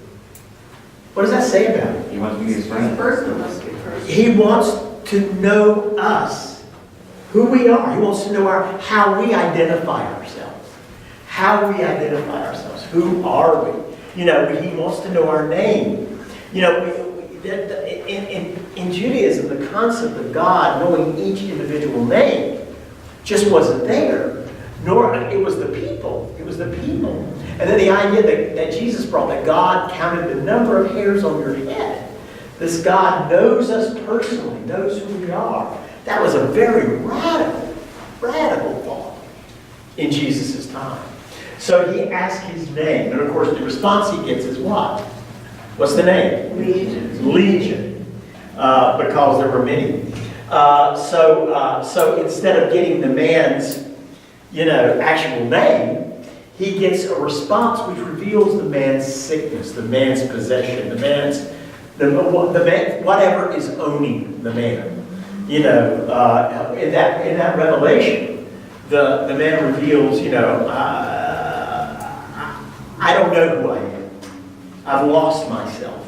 What does that say about him? He wants to be his friend. Person must be first. He wants to know us, who we are. He wants to know how we identify ourselves. How we identify ourselves. Who are we? He wants to know our name. In Judaism, the concept of God knowing each individual name just wasn't there. Nor it was the people. It was the people. And then the idea that Jesus brought, that God counted the number of hairs on your head. This God knows us personally, knows who we are. That was a very radical thought in Jesus' time. So he asked his name. And of course, the response he gets is what? What's the name? Legion. Because there were many. So instead of getting the man's, actual name, he gets a response which reveals the man's sickness, the man's possession, the man, whatever is owning the man. In that revelation, the man reveals, I don't know who I am. I've lost myself.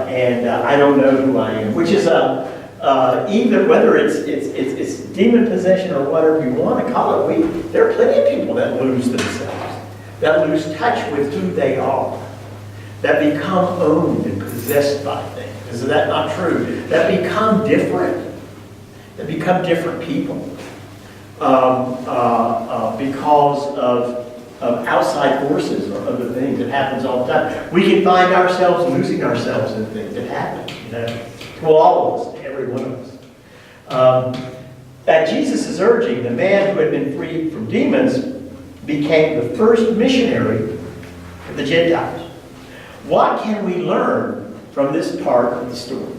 And I don't know who I am, which is even whether it's demon possession or whatever you want to call it. There are plenty of people that lose themselves, that lose touch with who they are, that become owned and possessed by things. Is that not true? That become different people because of outside forces or other things. It happens all the time. We can find ourselves losing ourselves in things. It happens, to all of us, to every one of us. That Jesus is urging, the man who had been freed from demons became the first missionary of the Gentiles. What can we learn from this part of the story?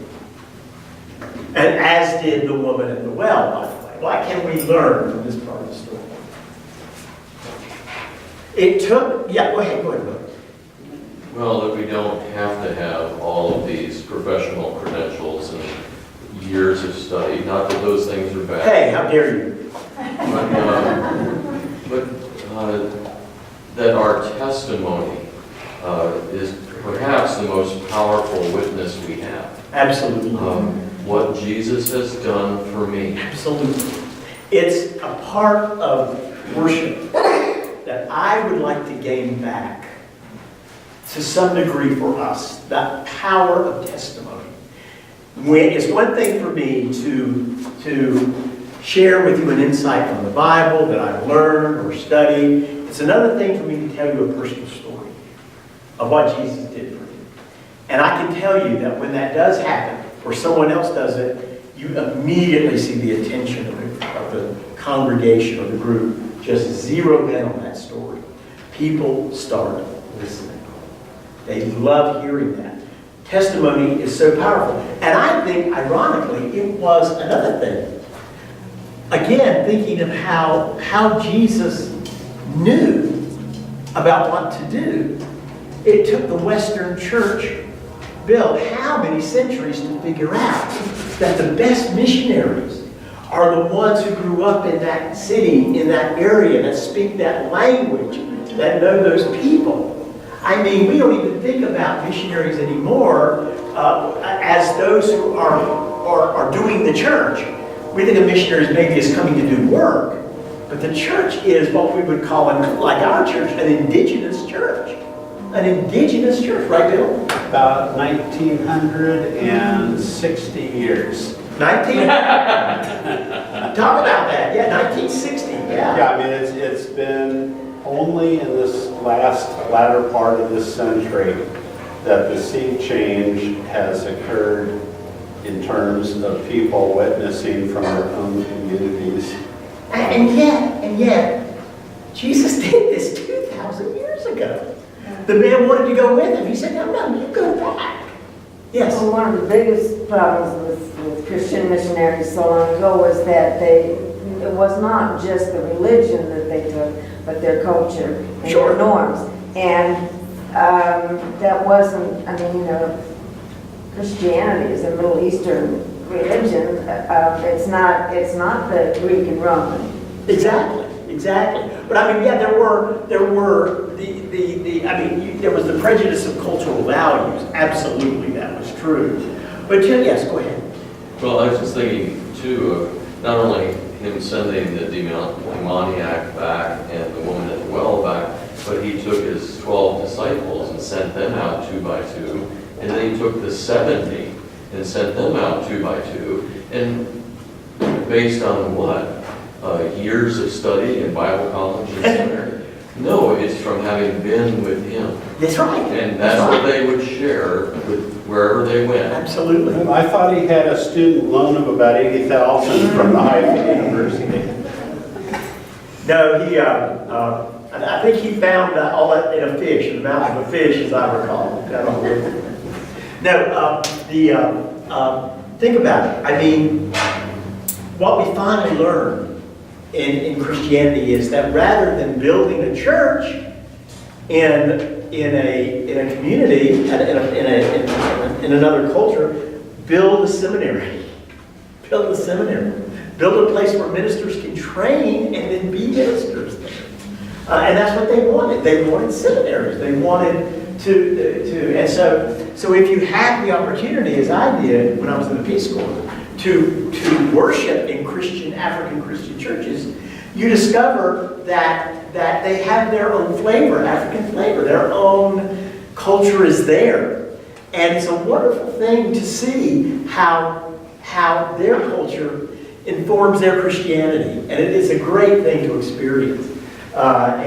And as did the woman at the well, by the way. What can we learn from this part of the story? Go ahead. Well, that we don't have to have all of these professional credentials and years of study. Not that those things are bad. Hey, how dare you? But that our testimony is perhaps the most powerful witness we have. Absolutely. What Jesus has done for me. Absolutely. It's a part of worship that I would like to gain back to some degree for us, that power of testimony. It's one thing for me to share with you an insight from the Bible that I've learned or studied. It's another thing for me to tell you a personal story of what Jesus did for you. And I can tell you that when that does happen, or someone else does it, you immediately see the attention of the congregation or the group just zero in on that story. People start listening. They love hearing that. Testimony is so powerful. And I think, ironically, it was another thing. Again, thinking of how Jesus knew about what to do. It took the Western church, Bill, how many centuries to figure out that the best missionaries are the ones who grew up in that city, in that area, that speak that language, that know those people. I mean, we don't even think about missionaries anymore as those who are doing the church. We think of missionaries maybe as coming to do work, but the church is what we would call, like our church, an indigenous church. An indigenous church, right, Bill? About 1960 years. Talk about that. Yeah, 1960. Yeah. Yeah, I mean, it's been only in this latter part of this century that the sea change has occurred in terms of people witnessing from their own communities. And yet, Jesus did this 2,000 years ago. The man wanted to go with him. He said, no, you go back. Yes? Well, one of the biggest problems with Christian missionaries so long ago was that it was not just the religion that they took, but their culture and Sure. their norms. And that wasn't, Christianity is a Middle Eastern religion. It's not the Greek and Roman. Exactly. But I mean, yeah, there were there was the prejudice of cultural values. Absolutely, that was true. But yes, go ahead. Well, I was just thinking too of not only him sending the demoniac back and the woman at the well back, but he took his 12 disciples and sent them out 2 by 2, and then he took the 70 and sent them out 2 by 2, and based on what? Years of study in Bible college and seminary? No, it's from having been with him. That's right. And that's what they would share with wherever they went. Absolutely. I thought he had a student loan of about $80,000 from the Haifa University. No, I think he found all that in a fish, in the mouth of a fish, as I recall. No, think about it. I mean, what we finally learned in Christianity is that rather than building a church in a community, in another culture, build a seminary. Build a seminary. Build a place where ministers can train and then be ministers there. And that's what they wanted. They wanted seminaries. They wanted to and so if you have the opportunity, as I did when I was in the Peace Corps, to worship in African Christian churches, you discover that they have their own flavor, African flavor. Their own culture is there. And it's a wonderful thing to see how their culture informs their Christianity. And it is a great thing to experience. I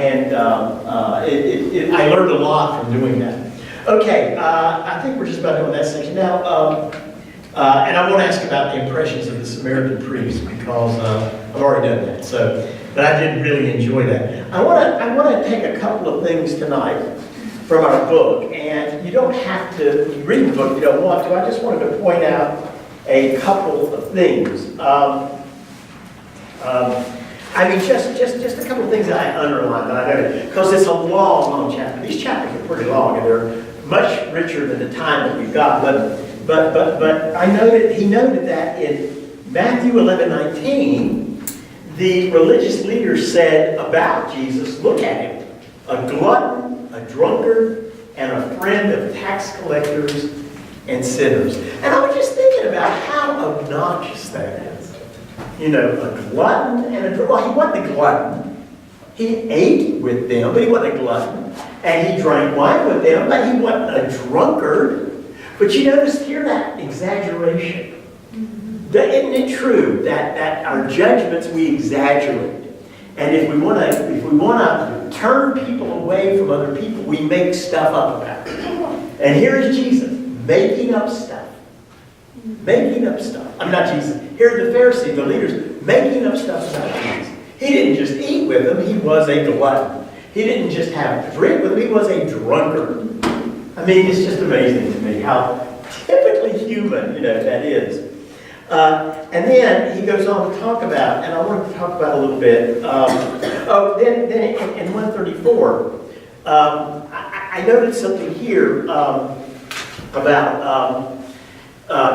learned a lot from doing that. Okay, I think we're just about done with that section now. And I want to ask about the impressions of the Samaritan priest because I've already done that. But I did really enjoy that. I want to take a couple of things tonight from our book, and you don't have to read the book if you don't want to. I just wanted to point out a couple of things. I mean, just a couple of things that I underlined that I noted, because it's a long chapter. These chapters are pretty long, and they're much richer than the time that we've got. But he noted that in Matthew 11:19, the religious leaders said about Jesus, look at him, a glutton, a drunkard, and a friend of tax collectors and sinners. And I was just thinking about how obnoxious that is. You know, a glutton and a drunkard. Well, he wasn't a glutton. He ate with them, but he wasn't a glutton. And he drank wine with them, but he wasn't a drunkard. But you notice here that exaggeration. Isn't it true that our judgments we exaggerate? And if we want to turn people away from other people, we make stuff up about it. And here is Jesus making up stuff. Making up stuff. I'm not Jesus. Here are the Pharisees, the leaders, making up stuff about Jesus. He didn't just eat with them, he was a glutton. He didn't just have a drink with them, he was a drunkard. I mean, it's just amazing to me how typically human, that is. And then he goes on to talk about, and I want to talk about a little bit. Then in 134, I noted something here about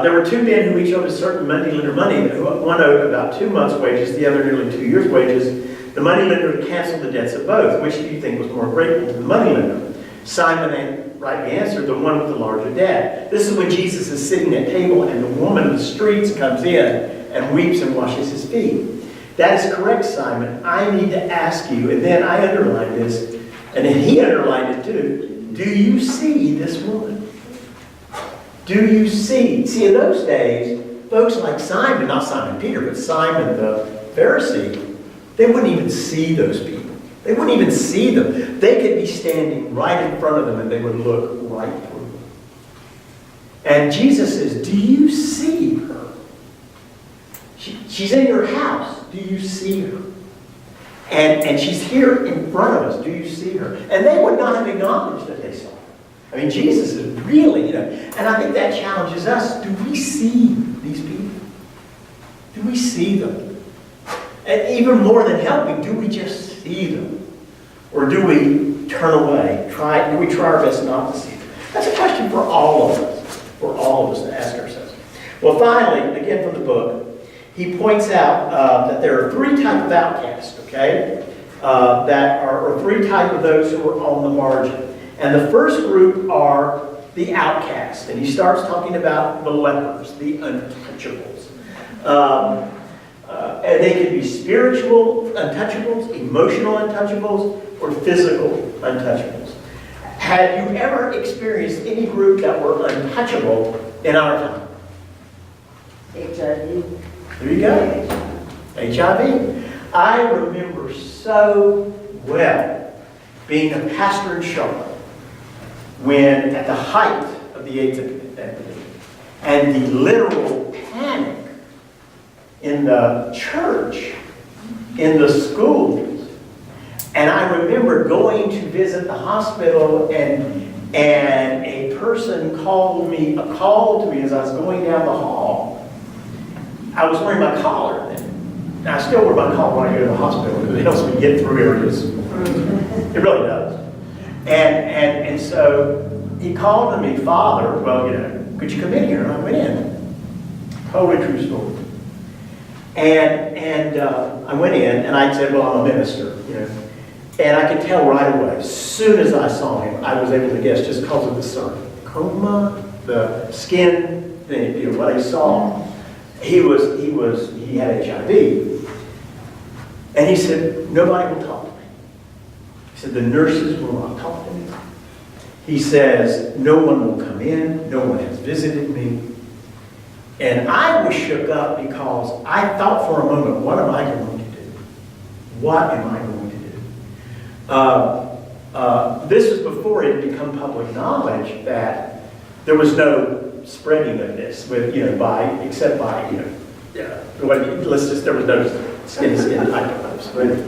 there were 2 men who each owed a certain moneylender money. One owed about 2 months' wages, the other nearly 2 years' wages. The moneylender canceled the debts of both. Which do you think was more grateful to the moneylender? Simon rightly answered, the one with the larger debt. This is when Jesus is sitting at table and the woman of the streets comes in and weeps and washes his feet. That is correct, Simon. I need to ask you, and then I underlined this, and then he underlined it too. Do you see this woman? Do you see? See, in those days, folks like Simon, not Simon Peter, but Simon the Pharisee, they wouldn't even see those people. They wouldn't even see them. They could be standing right in front of them and they would look right through them. And Jesus says, do you see her? She's in your house. Do you see her? And she's here in front of us. Do you see her? And they would not have acknowledged that they saw her. I mean, Jesus is really, and I think that challenges us. Do we see these people? Do we see them? And even more than helping, do we just see them? Or do we turn away? Do we try our best not to see them? That's a question for all of us. for all of us to ask ourselves. Well, finally, again from the book, he points out that there are three types of outcasts, okay? Or three types of those who are on the margin. And the first group are the outcasts. And he starts talking about the lepers, the untouchables. And they can be spiritual untouchables, emotional untouchables, or physical untouchables. Have you ever experienced any group that were untouchable in our time? HIV. There you go. HIV. I remember so well being a pastor in Charlotte when, at the height of the AIDS epidemic, and the literal panic in the church, in the schools. And I remember going to visit the hospital, and a person called to me as I was going down the hall. I was wearing my collar then. And I still wear my collar when I go to the hospital because it helps me get through areas. It really does. And so he called to me, Father, well, could you come in here? And I went in. Totally true story. And I went in, and I said, well, I'm a minister, And I could tell right away, as soon as I saw him, I was able to guess just because of the sarcoma, the skin, what I saw. He had HIV. And he said, nobody will talk to me. He said, the nurses will not talk to me. He says, no one will come in, no one has visited me. And I was shook up because I thought for a moment, what am I going to do? What am I going to do? This was before it had become public knowledge that there was no spreading of this there was no skin-to-skin type of spreading.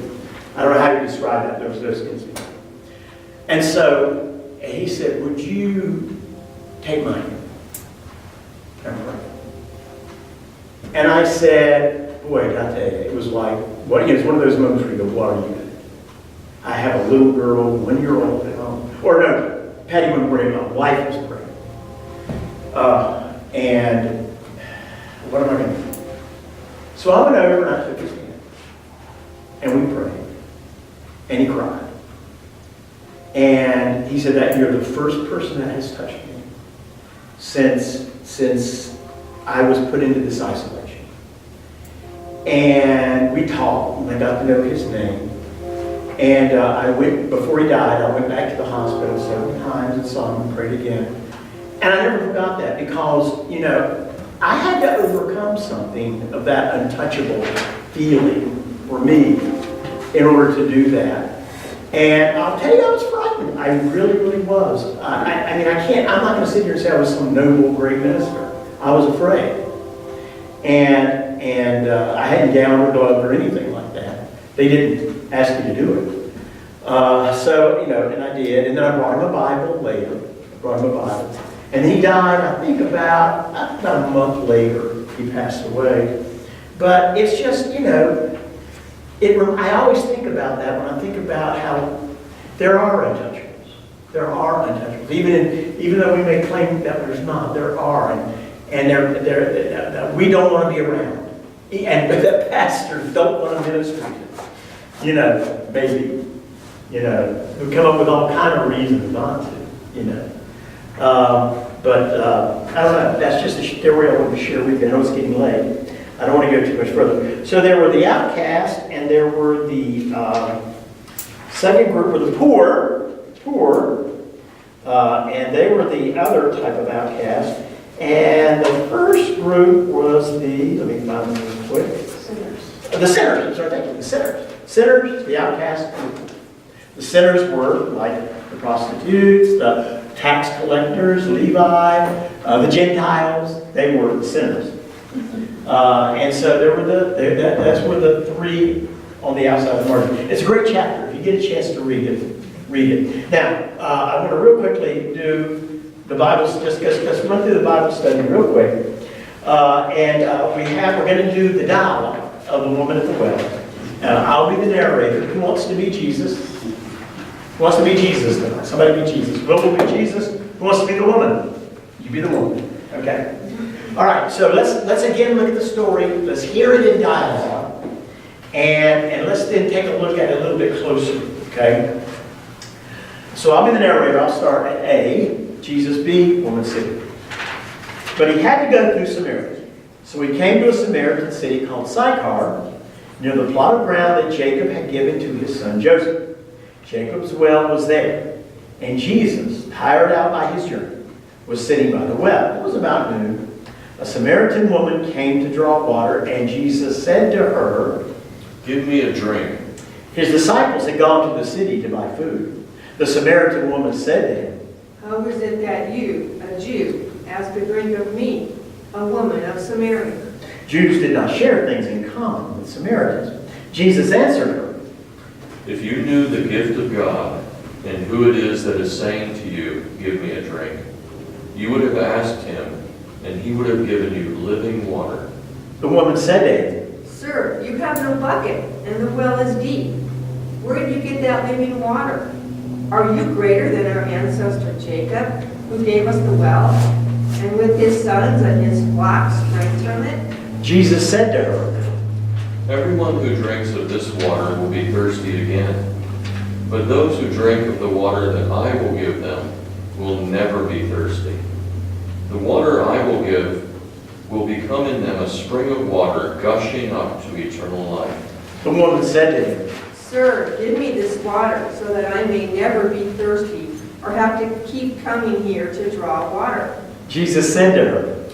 I don't know how you describe that. There was no skin-to-skin. And so he said, would you take my hand and pray? And I said, boy, I tell you, it was like, it's one of those moments where you go, what are you doing? I have a little girl, 1 year old at home. Or no, Patty wasn't pregnant, my wife was pregnant. And what am I going to do? So I went over and I took his hand. And we prayed. And he cried. And he said that you're the first person that has touched me since I was put into this isolation. And we talked, and I got to know his name. And before he died, I went back to the hospital several times and saw him and prayed again. And I never forgot that because, I had to overcome something of that untouchable feeling for me in order to do that. And I'll tell you, I was frightened. I really, really was. I'm not going to sit here and say I was some noble, great minister. I was afraid. And I hadn't gowned or gloved or anything like that. They didn't ask me to do it. And I did. And then I brought him a Bible later. And he died, I think, about a month later. He passed away. But it's just, I always think about that when I think about how there are untouchables. There are untouchables. Even though we may claim that there's not, there are. And we don't want to be around. And the pastors don't want to minister to. Maybe. Who come up with all kind of reasons not to, But I don't know. That's just a story I wanted to share with you. I know it's getting late. I don't want to go too much further. So there were the outcasts, and there were the second group were the poor, and they were the other type of outcast. And the first group was let me find them real quick. The sinners. I'm sorry, thank you. The sinners. Sinners, the outcasts. The sinners were like the prostitutes, the tax collectors, Levi, the Gentiles. They were the sinners. And so there were that's where the three on the outside of the margin. It's a great chapter. If you get a chance to read it. Now, I want to real quickly do the Bible, just run through the Bible study real quick. We're going to do the dialogue of the woman at the well. I'll be the narrator. Who wants to be Jesus? Who wants to be Jesus tonight? Somebody be Jesus. Who will be Jesus? Who wants to be the woman? You be the woman. Okay. All right, so let's again look at the story. Let's hear it in dialogue. And let's then take a look at it a little bit closer, okay? So I'll be the narrator. I'll start at A, Jesus B, woman C. But he had to go through Samaria. So he came to a Samaritan city called Sychar, near the plot of ground that Jacob had given to his son Joseph. Jacob's well was there, and Jesus, tired out by his journey, was sitting by the well. It was about noon. A Samaritan woman came to draw water, and Jesus said to her, "Give me a drink." His disciples had gone to the city to buy food. The Samaritan woman said to him, How is it that you, a Jew, ask a drink of me, a woman of Samaria? Jews did not share things in common with Samaritans. Jesus answered her, If you knew the gift of God and who it is that is saying to you, "Give me a drink," you would have asked him, and he would have given you living water. the woman said to him, Sir, you have no bucket, and the well is deep. Where did you get that living water? Are you greater than our ancestor Jacob, who gave us the well, and with his sons and his flocks drank from it? Jesus said to her, Everyone who drinks of this water will be thirsty again. But those who drink of the water that I will give them will never be thirsty. The water I will give will become in them a spring of water gushing up to eternal life. the woman said to him, Sir, give me this water so that I may never be thirsty or have to keep coming here to draw water. Jesus said to her,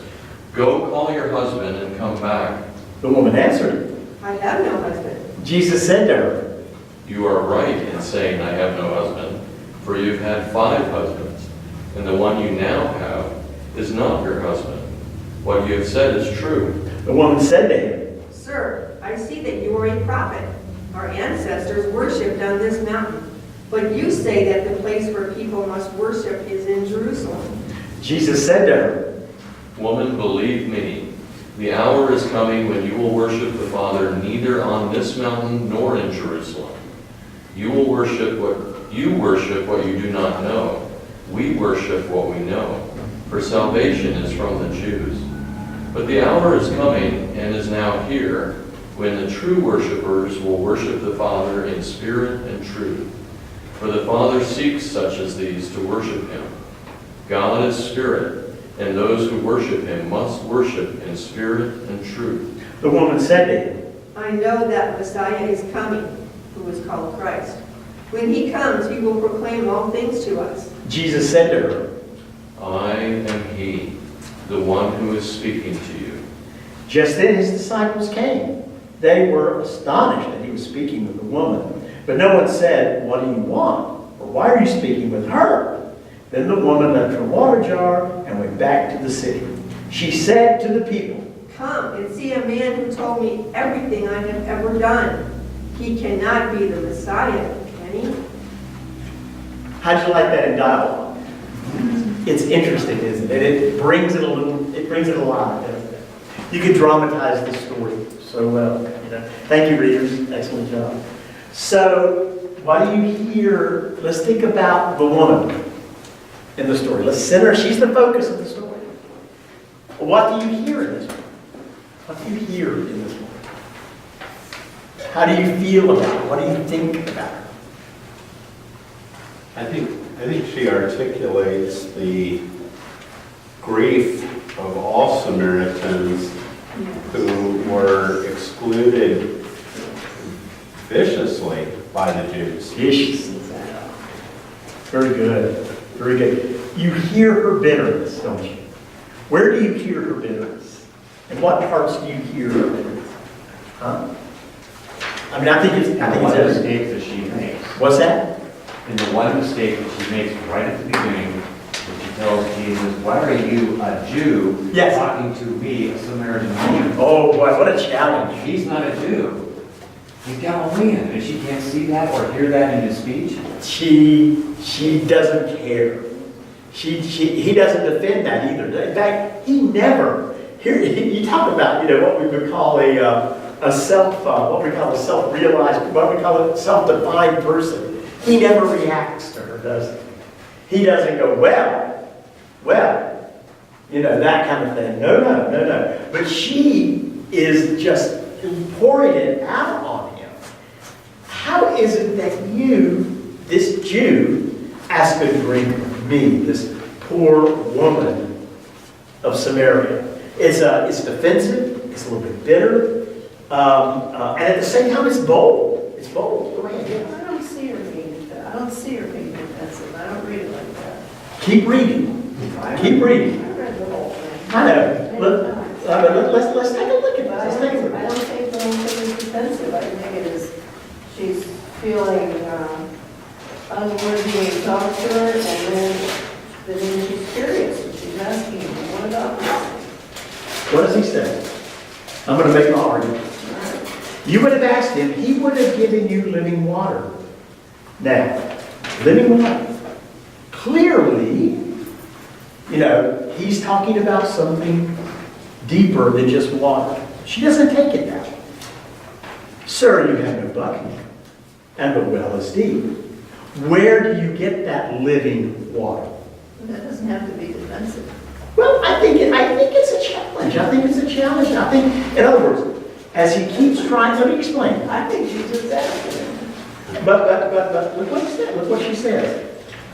Go call your husband and come back. the woman answered, I have no husband. Jesus said to her, You are right in saying I have no husband, for you've had 5 husbands, and the one you now have is not your husband. What you have said is true. the woman said to him, Sir, I see that you are a prophet. Our ancestors worshipped on this mountain, but you say that the place where people must worship is in Jerusalem. Jesus said to her, Woman, believe me, the hour is coming when you will worship the Father neither on this mountain nor in Jerusalem. You worship what you do not know. We worship what we know, for salvation is from the Jews. But the hour is coming and is now here when the true worshipers will worship the Father in spirit and truth. For the Father seeks such as these to worship him. God is spirit, and those who worship him must worship in spirit and truth. the woman said to him, I know that Messiah is coming, who is called Christ. When he comes, he will proclaim all things to us. Jesus said to her, I am he, the one who is speaking to you. Just then his disciples came. They were astonished that he was speaking with a woman. But no one said, What do you want? Or why are you speaking with her? Then the woman left her water jar and went back to the city. She said to the people, Come and see a man who told me everything I have ever done. He cannot be the Messiah, can he? How'd you like that in dialogue? It's interesting, isn't it? It brings it alive, doesn't it? You can dramatize the story so well. Thank you, readers. Excellent job. So, what do you hear? Let's think about the woman in the story. Let's center. She's the focus of the story. What do you hear in this one? What do you hear in this one? How do you feel about her? What do you think about her? I think she articulates the grief of all Samaritans who were excluded viciously by the Jews. Viciously. Very good. Very good. You hear her bitterness, don't you? Where do you hear her bitterness? In what parts do you hear her bitterness? Huh? I mean, I think it's One mistake that she makes. What's that? And the one mistake that she makes right at the beginning, when she tells Jesus, why are you, a Jew, Yes. talking to me, a Samaritan woman? Oh boy, what a challenge. He's not a Jew. He's Galilean, and she can't see that or hear that in his speech. She doesn't care. He doesn't defend that either. In fact, he never. Here you talk about what we would call a self-defined person. He never reacts to her, does he? He doesn't go, well, that kind of thing. No. But she is just pouring it out on him. How is it that you, this Jew, ask a drink of me, this poor woman of Samaria? It's defensive, it's a little bit bitter, and at the same time it's bold. It's bold. Go ahead. Yeah. I don't see her being defensive. I don't read it like that. Keep reading. Keep reading. I read the whole thing. I know. Let's take a look at But this. Let's take a look I at don't this. think the whole thing is defensive. I think it is, she's feeling unworthy to talk to her, and then she's curious, and she's asking, what about this? What does he say? I'm going to make my argument. You would have asked him, he would have given you living water. Now, living water. Clearly, he's talking about something deeper than just water. She doesn't take it that way. Sir, you have no bucket, and the well is deep. Where do you get that living water? That doesn't have to be defensive. Well, I think it's a challenge. I think, in other words, as he keeps trying, let me explain. I think she's just asking him. But look what he said. Look what she says.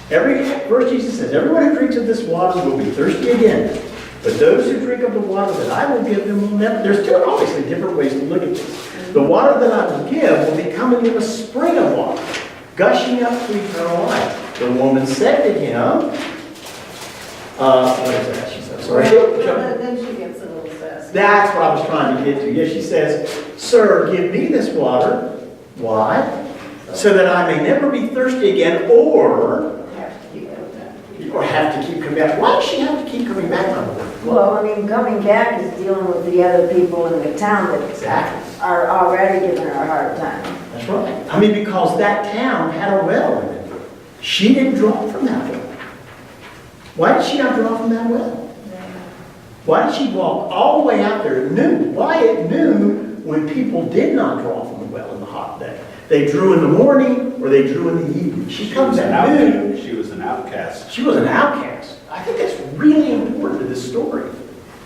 First Jesus says, everyone who drinks of this water will be thirsty again. But those who drink of the water that I will give them will never. There's two obviously different ways to look at this. The water that I will give will be coming from a spring of water, gushing up to eternal life. The woman said to him, what is that? She said, sorry. Well, then she gets a little sassy. That's what I was trying to get to. Yeah, she says, sir, give me this water. Why? So that I may never be thirsty again, or have to keep coming back. Why does she have to keep coming back on the word? Well, coming back is dealing with the other people in the town that Exactly. are already giving her a hard time. That's right. Because that town had a well in it. She didn't draw from that well. Why did she not draw from that well? Why did she walk all the way out there at noon? Why at noon when people did not draw from the well in the hot day? They drew in the morning or they drew in the evening. She comes at noon. She was an outcast. She was an outcast. I think that's really important to this story.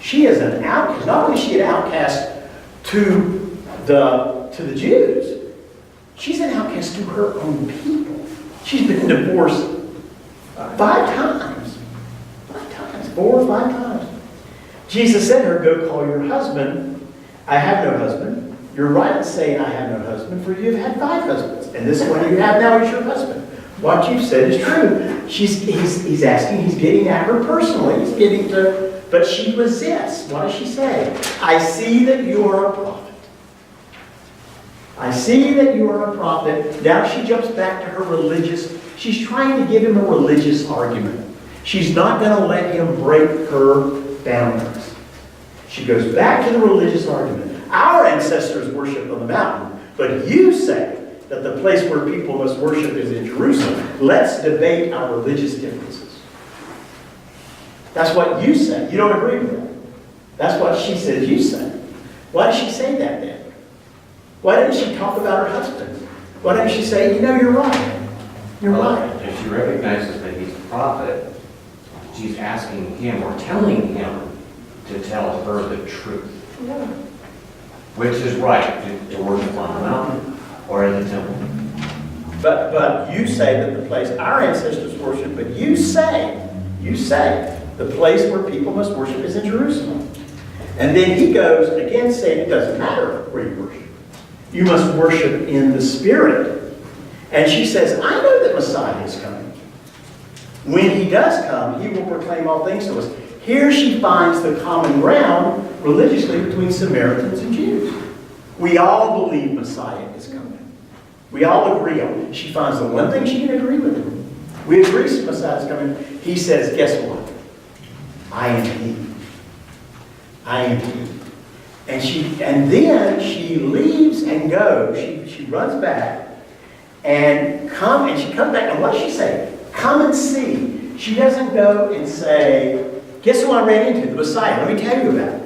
She is an outcast. Not only is she an outcast to the Jews, she's an outcast to her own people. She's been divorced 5 times. 5 times. 4 or 5 times. Jesus said to her, go call your husband. I have no husband. You're right in saying I have no husband, for you have had 5 husbands. And this one you have now is your husband. What you've said is true. He's asking, he's getting at her personally. He's getting to, but she resists. What does she say? I see that you are a prophet. I see that you are a prophet. Now she jumps back to her religious. She's trying to give him a religious argument. She's not going to let him break her boundaries. She goes back to the religious argument. Our ancestors worshiped on the mountain, but you say that the place where people must worship is in Jerusalem. Let's debate our religious differences. That's what you say. You don't agree with that. That's what she says you say. Why did she say that then? Why didn't she talk about her husband? Why didn't she say, you're right. You're right. If she recognizes that he's a prophet, she's asking him or telling him to tell her the truth. Yeah. Which is right, to worship on the mountain or in the temple. But you say that the place our ancestors worship, but you say the place where people must worship is in Jerusalem. And then he goes again saying it doesn't matter where you worship. You must worship in the Spirit. And she says, I know that Messiah is coming. When he does come, he will proclaim all things to us. Here she finds the common ground religiously between Samaritans and Jews. We all believe Messiah is coming. We all agree on it. She finds the one thing she can agree with him. We agree Messiah is coming. He says, guess what? I am he. I am he. And then she leaves and goes. She runs back and she comes back. And what does she say? Come and see. She doesn't go and say, guess who I ran into? The Messiah. Let me tell you about it.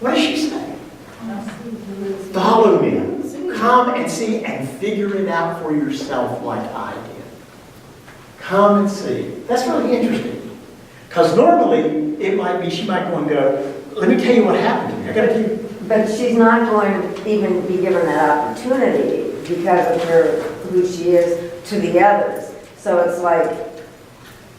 What does she say? Follow me. Come and see and figure it out for yourself like I did. Come and see. That's really interesting. Because normally, it might be, she might go and go, let me tell you what happened to me. I gotta tell you. But she's not going to even be given that opportunity because of who she is to the others. So it's like,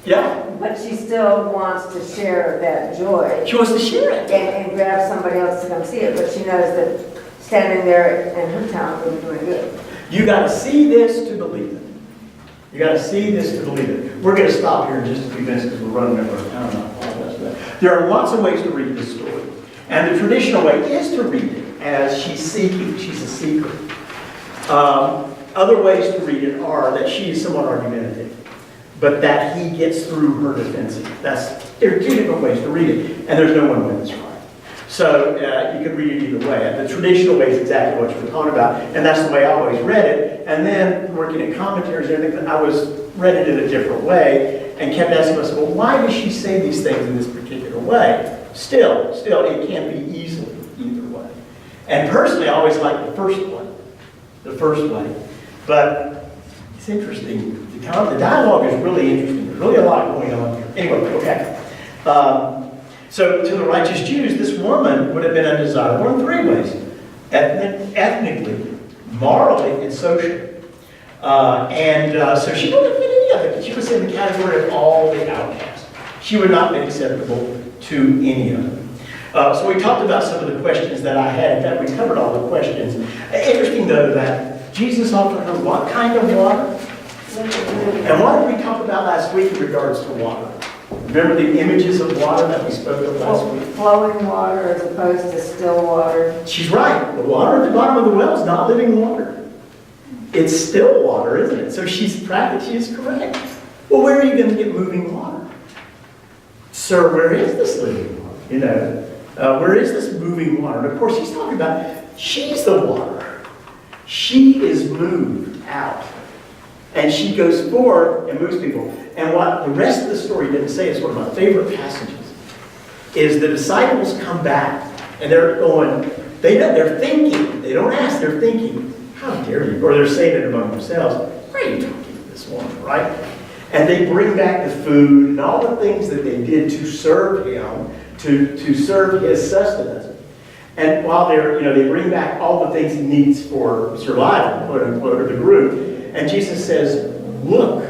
Yeah, but she still wants to share that joy she wants to share it. and grab somebody else to come see it. But she knows that standing there in her town isn't doing good. You gotta see this to believe it. You gotta see this to believe it. We're gonna stop here in just a few minutes because we're running over time. I apologize for that. There are lots of ways to read this story. And the traditional way is to read it as she's seeking. She's a seeker. Other ways to read it are that she is somewhat argumentative, but that he gets through her defensive. There are two different ways to read it, and there's no one way that's right. So you can read it either way. The traditional way is exactly what you're talking about, and that's the way I always read it. And then working at commentaries and everything, I read it in a different way and kept asking myself, well, why does she say these things in this particular way? Still, it can't be easily either way. And personally, I always like the first way. But it's interesting. The dialogue is really interesting. There's really a lot going on here. Anyway, okay. So to the righteous Jews, this woman would have been undesirable in three ways. Ethnically, morally, and socially. So she wouldn't have been any of it. She was in the category of all the outcasts. She would not be acceptable to any of them. So we talked about some of the questions that I had. In fact, we covered all the questions. Interesting, though, that Jesus offered her what kind of water? And what did we talk about last week in regards to water? Remember the images of water that we spoke of last week? Flowing water as opposed to still water. She's right. The water at the bottom of the well is not living water. It's still water, isn't it? So she is correct. Well, where are you going to get moving water? Sir, where is this living water? Where is this moving water? And of course, he's talking about, she's the water. She is moved out. And she goes forth and moves people. And what the rest of the story didn't say is one of my favorite passages, is the disciples come back and they're going, they're thinking, they don't ask, they're thinking, how dare you? Or they're saying it among themselves, why are you talking to this woman, right? And they bring back the food and all the things that they did to serve him, to serve his sustenance. And while they bring back all the things he needs for survival, quote unquote, of the group. And Jesus says, look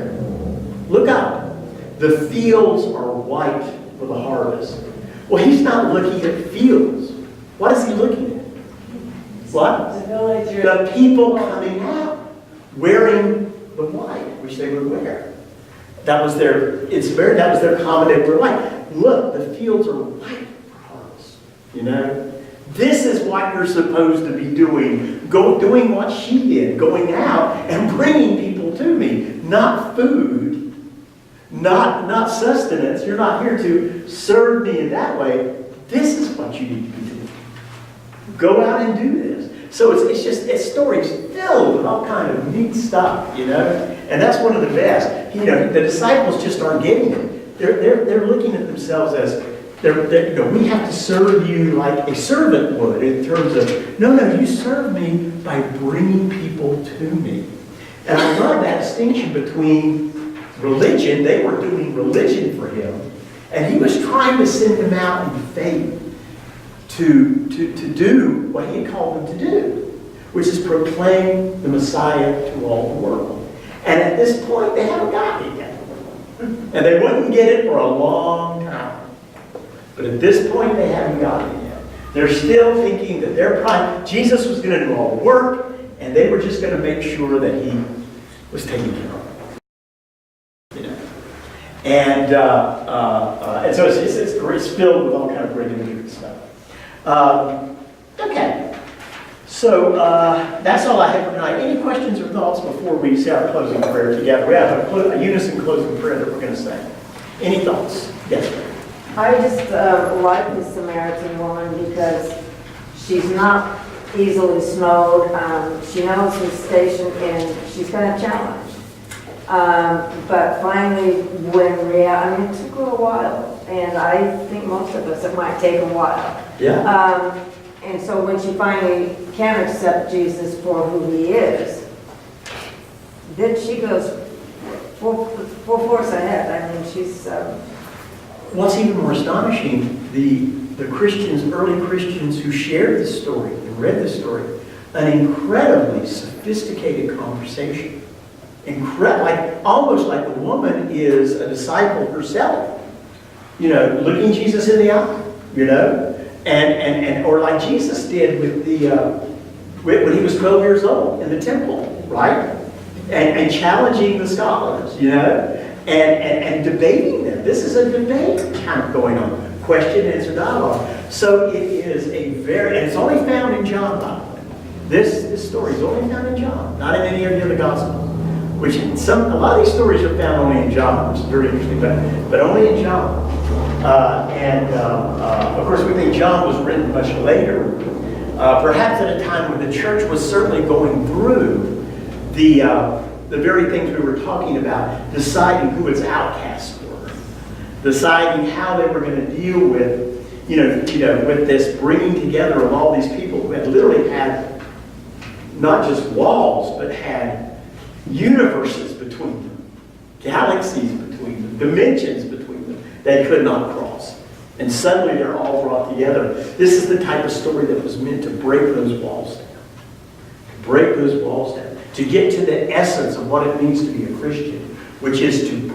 up. The fields are white for the harvest. Well, he's not looking at fields. What is he looking at? What? The people coming out wearing the white, which they would wear. That was their common day. We're like, look, the fields are white for harvest. This is what you're supposed to be doing. Doing what she did, going out and bringing people to me. Not food, not sustenance. You're not here to serve me in that way. This is what you need to be doing. Go out and do this. So it's stories filled with all kind of neat stuff, And that's one of the best. The disciples just aren't getting it. They're looking at themselves as, we have to serve you like a servant would, in terms of, no, you serve me by bringing people to me. And I love that distinction between religion. They were doing religion for him, and he was trying to send them out in faith to do what he had called them to do, which is proclaim the Messiah to all the world. And at this point, they haven't gotten it yet. And they wouldn't get it for a long time. But at this point, they haven't gotten it yet. They're still thinking that Jesus was going to do all the work, and they were just going to make sure that he was taken care of. And so it's filled with all kind of great imagery and stuff. Okay. So that's all I have for tonight. Any questions or thoughts before we say our closing prayer together? We have a unison closing prayer that we're going to say. Any thoughts? Yes, ma'am. I just like the Samaritan woman because she's not easily snowed. She knows her station and she's kind of challenged. But finally, it took her a while, and I think most of us, it might take a while. Yeah. And so when she finally can accept Jesus for who he is, then she goes full force ahead. I mean, what's even more astonishing, the Christians, early Christians who shared this story and read this story, an incredibly sophisticated conversation. Almost like the woman is a disciple herself. Looking Jesus in the eye, and or like Jesus did with when he was 12 years old in the temple, right? And challenging the scholars, and debating them. This is a debate kind of going on. Question, answer, dialogue. So it is and it's only found in John, by the way. This story is only found in John, not in any of the other Gospels. A lot of these stories are found only in John, which is very interesting, but only in John. Of course, we think John was written much later, perhaps at a time when the church was certainly going through the very things we were talking about, deciding who its outcasts were, deciding how they were going to deal with, with this bringing together of all these people who had literally had not just walls, but had universes between them, galaxies between them, dimensions between them they could not cross. And suddenly they're all brought together. This is the type of story that was meant to break those walls down. To break those walls down. To get to the essence of what it means to be a Christian, which is to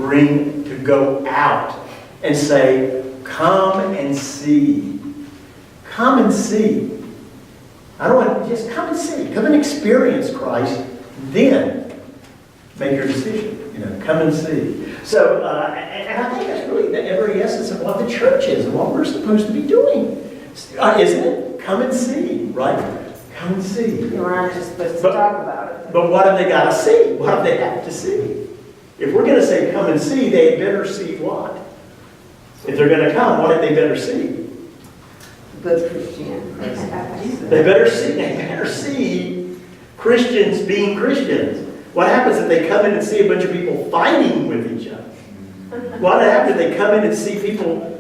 go out and say, come and see. Come and see. I don't want just come and see. Come and experience Christ. Then make your decision. Come and see. So, and I think that's really the very essence of what the church is and what we're supposed to be doing. Isn't it? Come and see, right? Come and see. We're not just supposed to talk about it. But what have they got to see? What have they have to see? If we're going to say come and see, they better see what? If they're going to come, what have they better see? Good Christianity. They better see Christians being Christians. What happens if they come in and see a bunch of people fighting with each other? What happens if they come in and see people,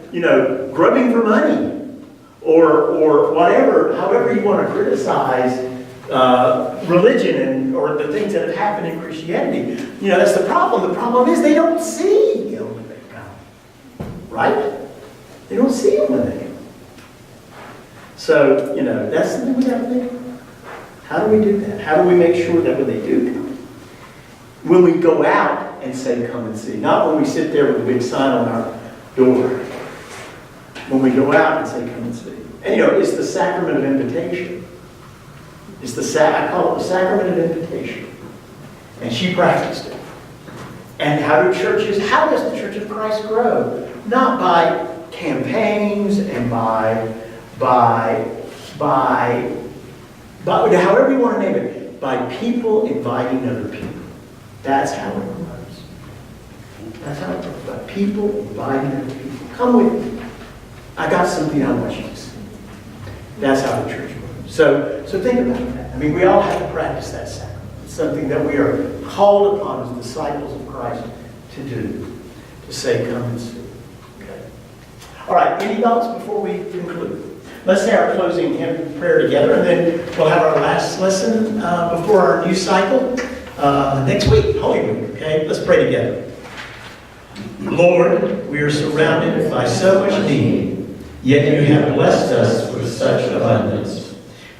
grubbing for money? Or whatever, however you want to criticize religion or the things that have happened in Christianity. That's the problem. The problem is they don't see him when they come. Right? They don't see him when they come. So, that's something we got to think. How do we do that? How do we make sure that when they do come, when we go out and say, come and see, not when we sit there with a big sign on our door. When we go out and say, come and see. And it's the sacrament of invitation. I call it the sacrament of invitation. And she practiced it. And how does the Church of Christ grow? Not by campaigns and by however you want to name it, by people inviting other people. That's how it grows. That's how it grows. By people inviting other people. Come with me. I got something I want you to see. That's how the church grows. So think about that. I mean, we all have to practice that sacrament. It's something that we are called upon as disciples of Christ to do. To say, come and see. Okay. All right, any thoughts before we conclude? Let's say our closing hymn and prayer together, and then we'll have our last lesson before our new cycle next week, Holy Week. Okay, let's pray together. Lord, we are surrounded by so much need, yet you have blessed us with such abundance.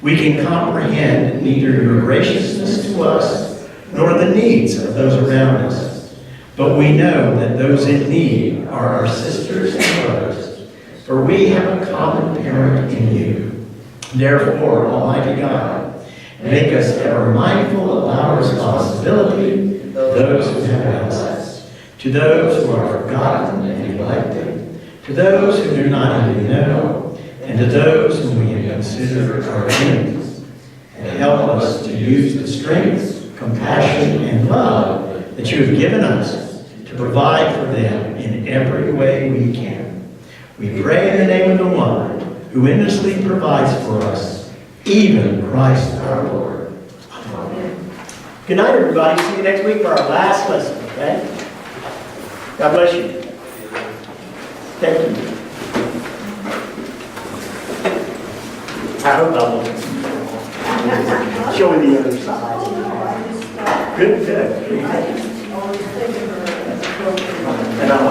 We can comprehend neither your graciousness to us nor the needs of those around us. But we know that those in need are our sisters and brothers, for we have a common parent in you. Therefore, Almighty God, make us ever mindful of our responsibility to those who have us, to those who are forgotten and neglected, to those who do not even know, and to those whom we have considered our enemies. And help us to use the strength, compassion, and love that you have given us to provide for them in every way we can. We pray in the name of the one who endlessly provides for us, even Christ our Lord. Amen. Good night, everybody. See you next week for our last lesson, okay? God bless you. Thank you. I hope I wasn't showing the other side. Good. And I'm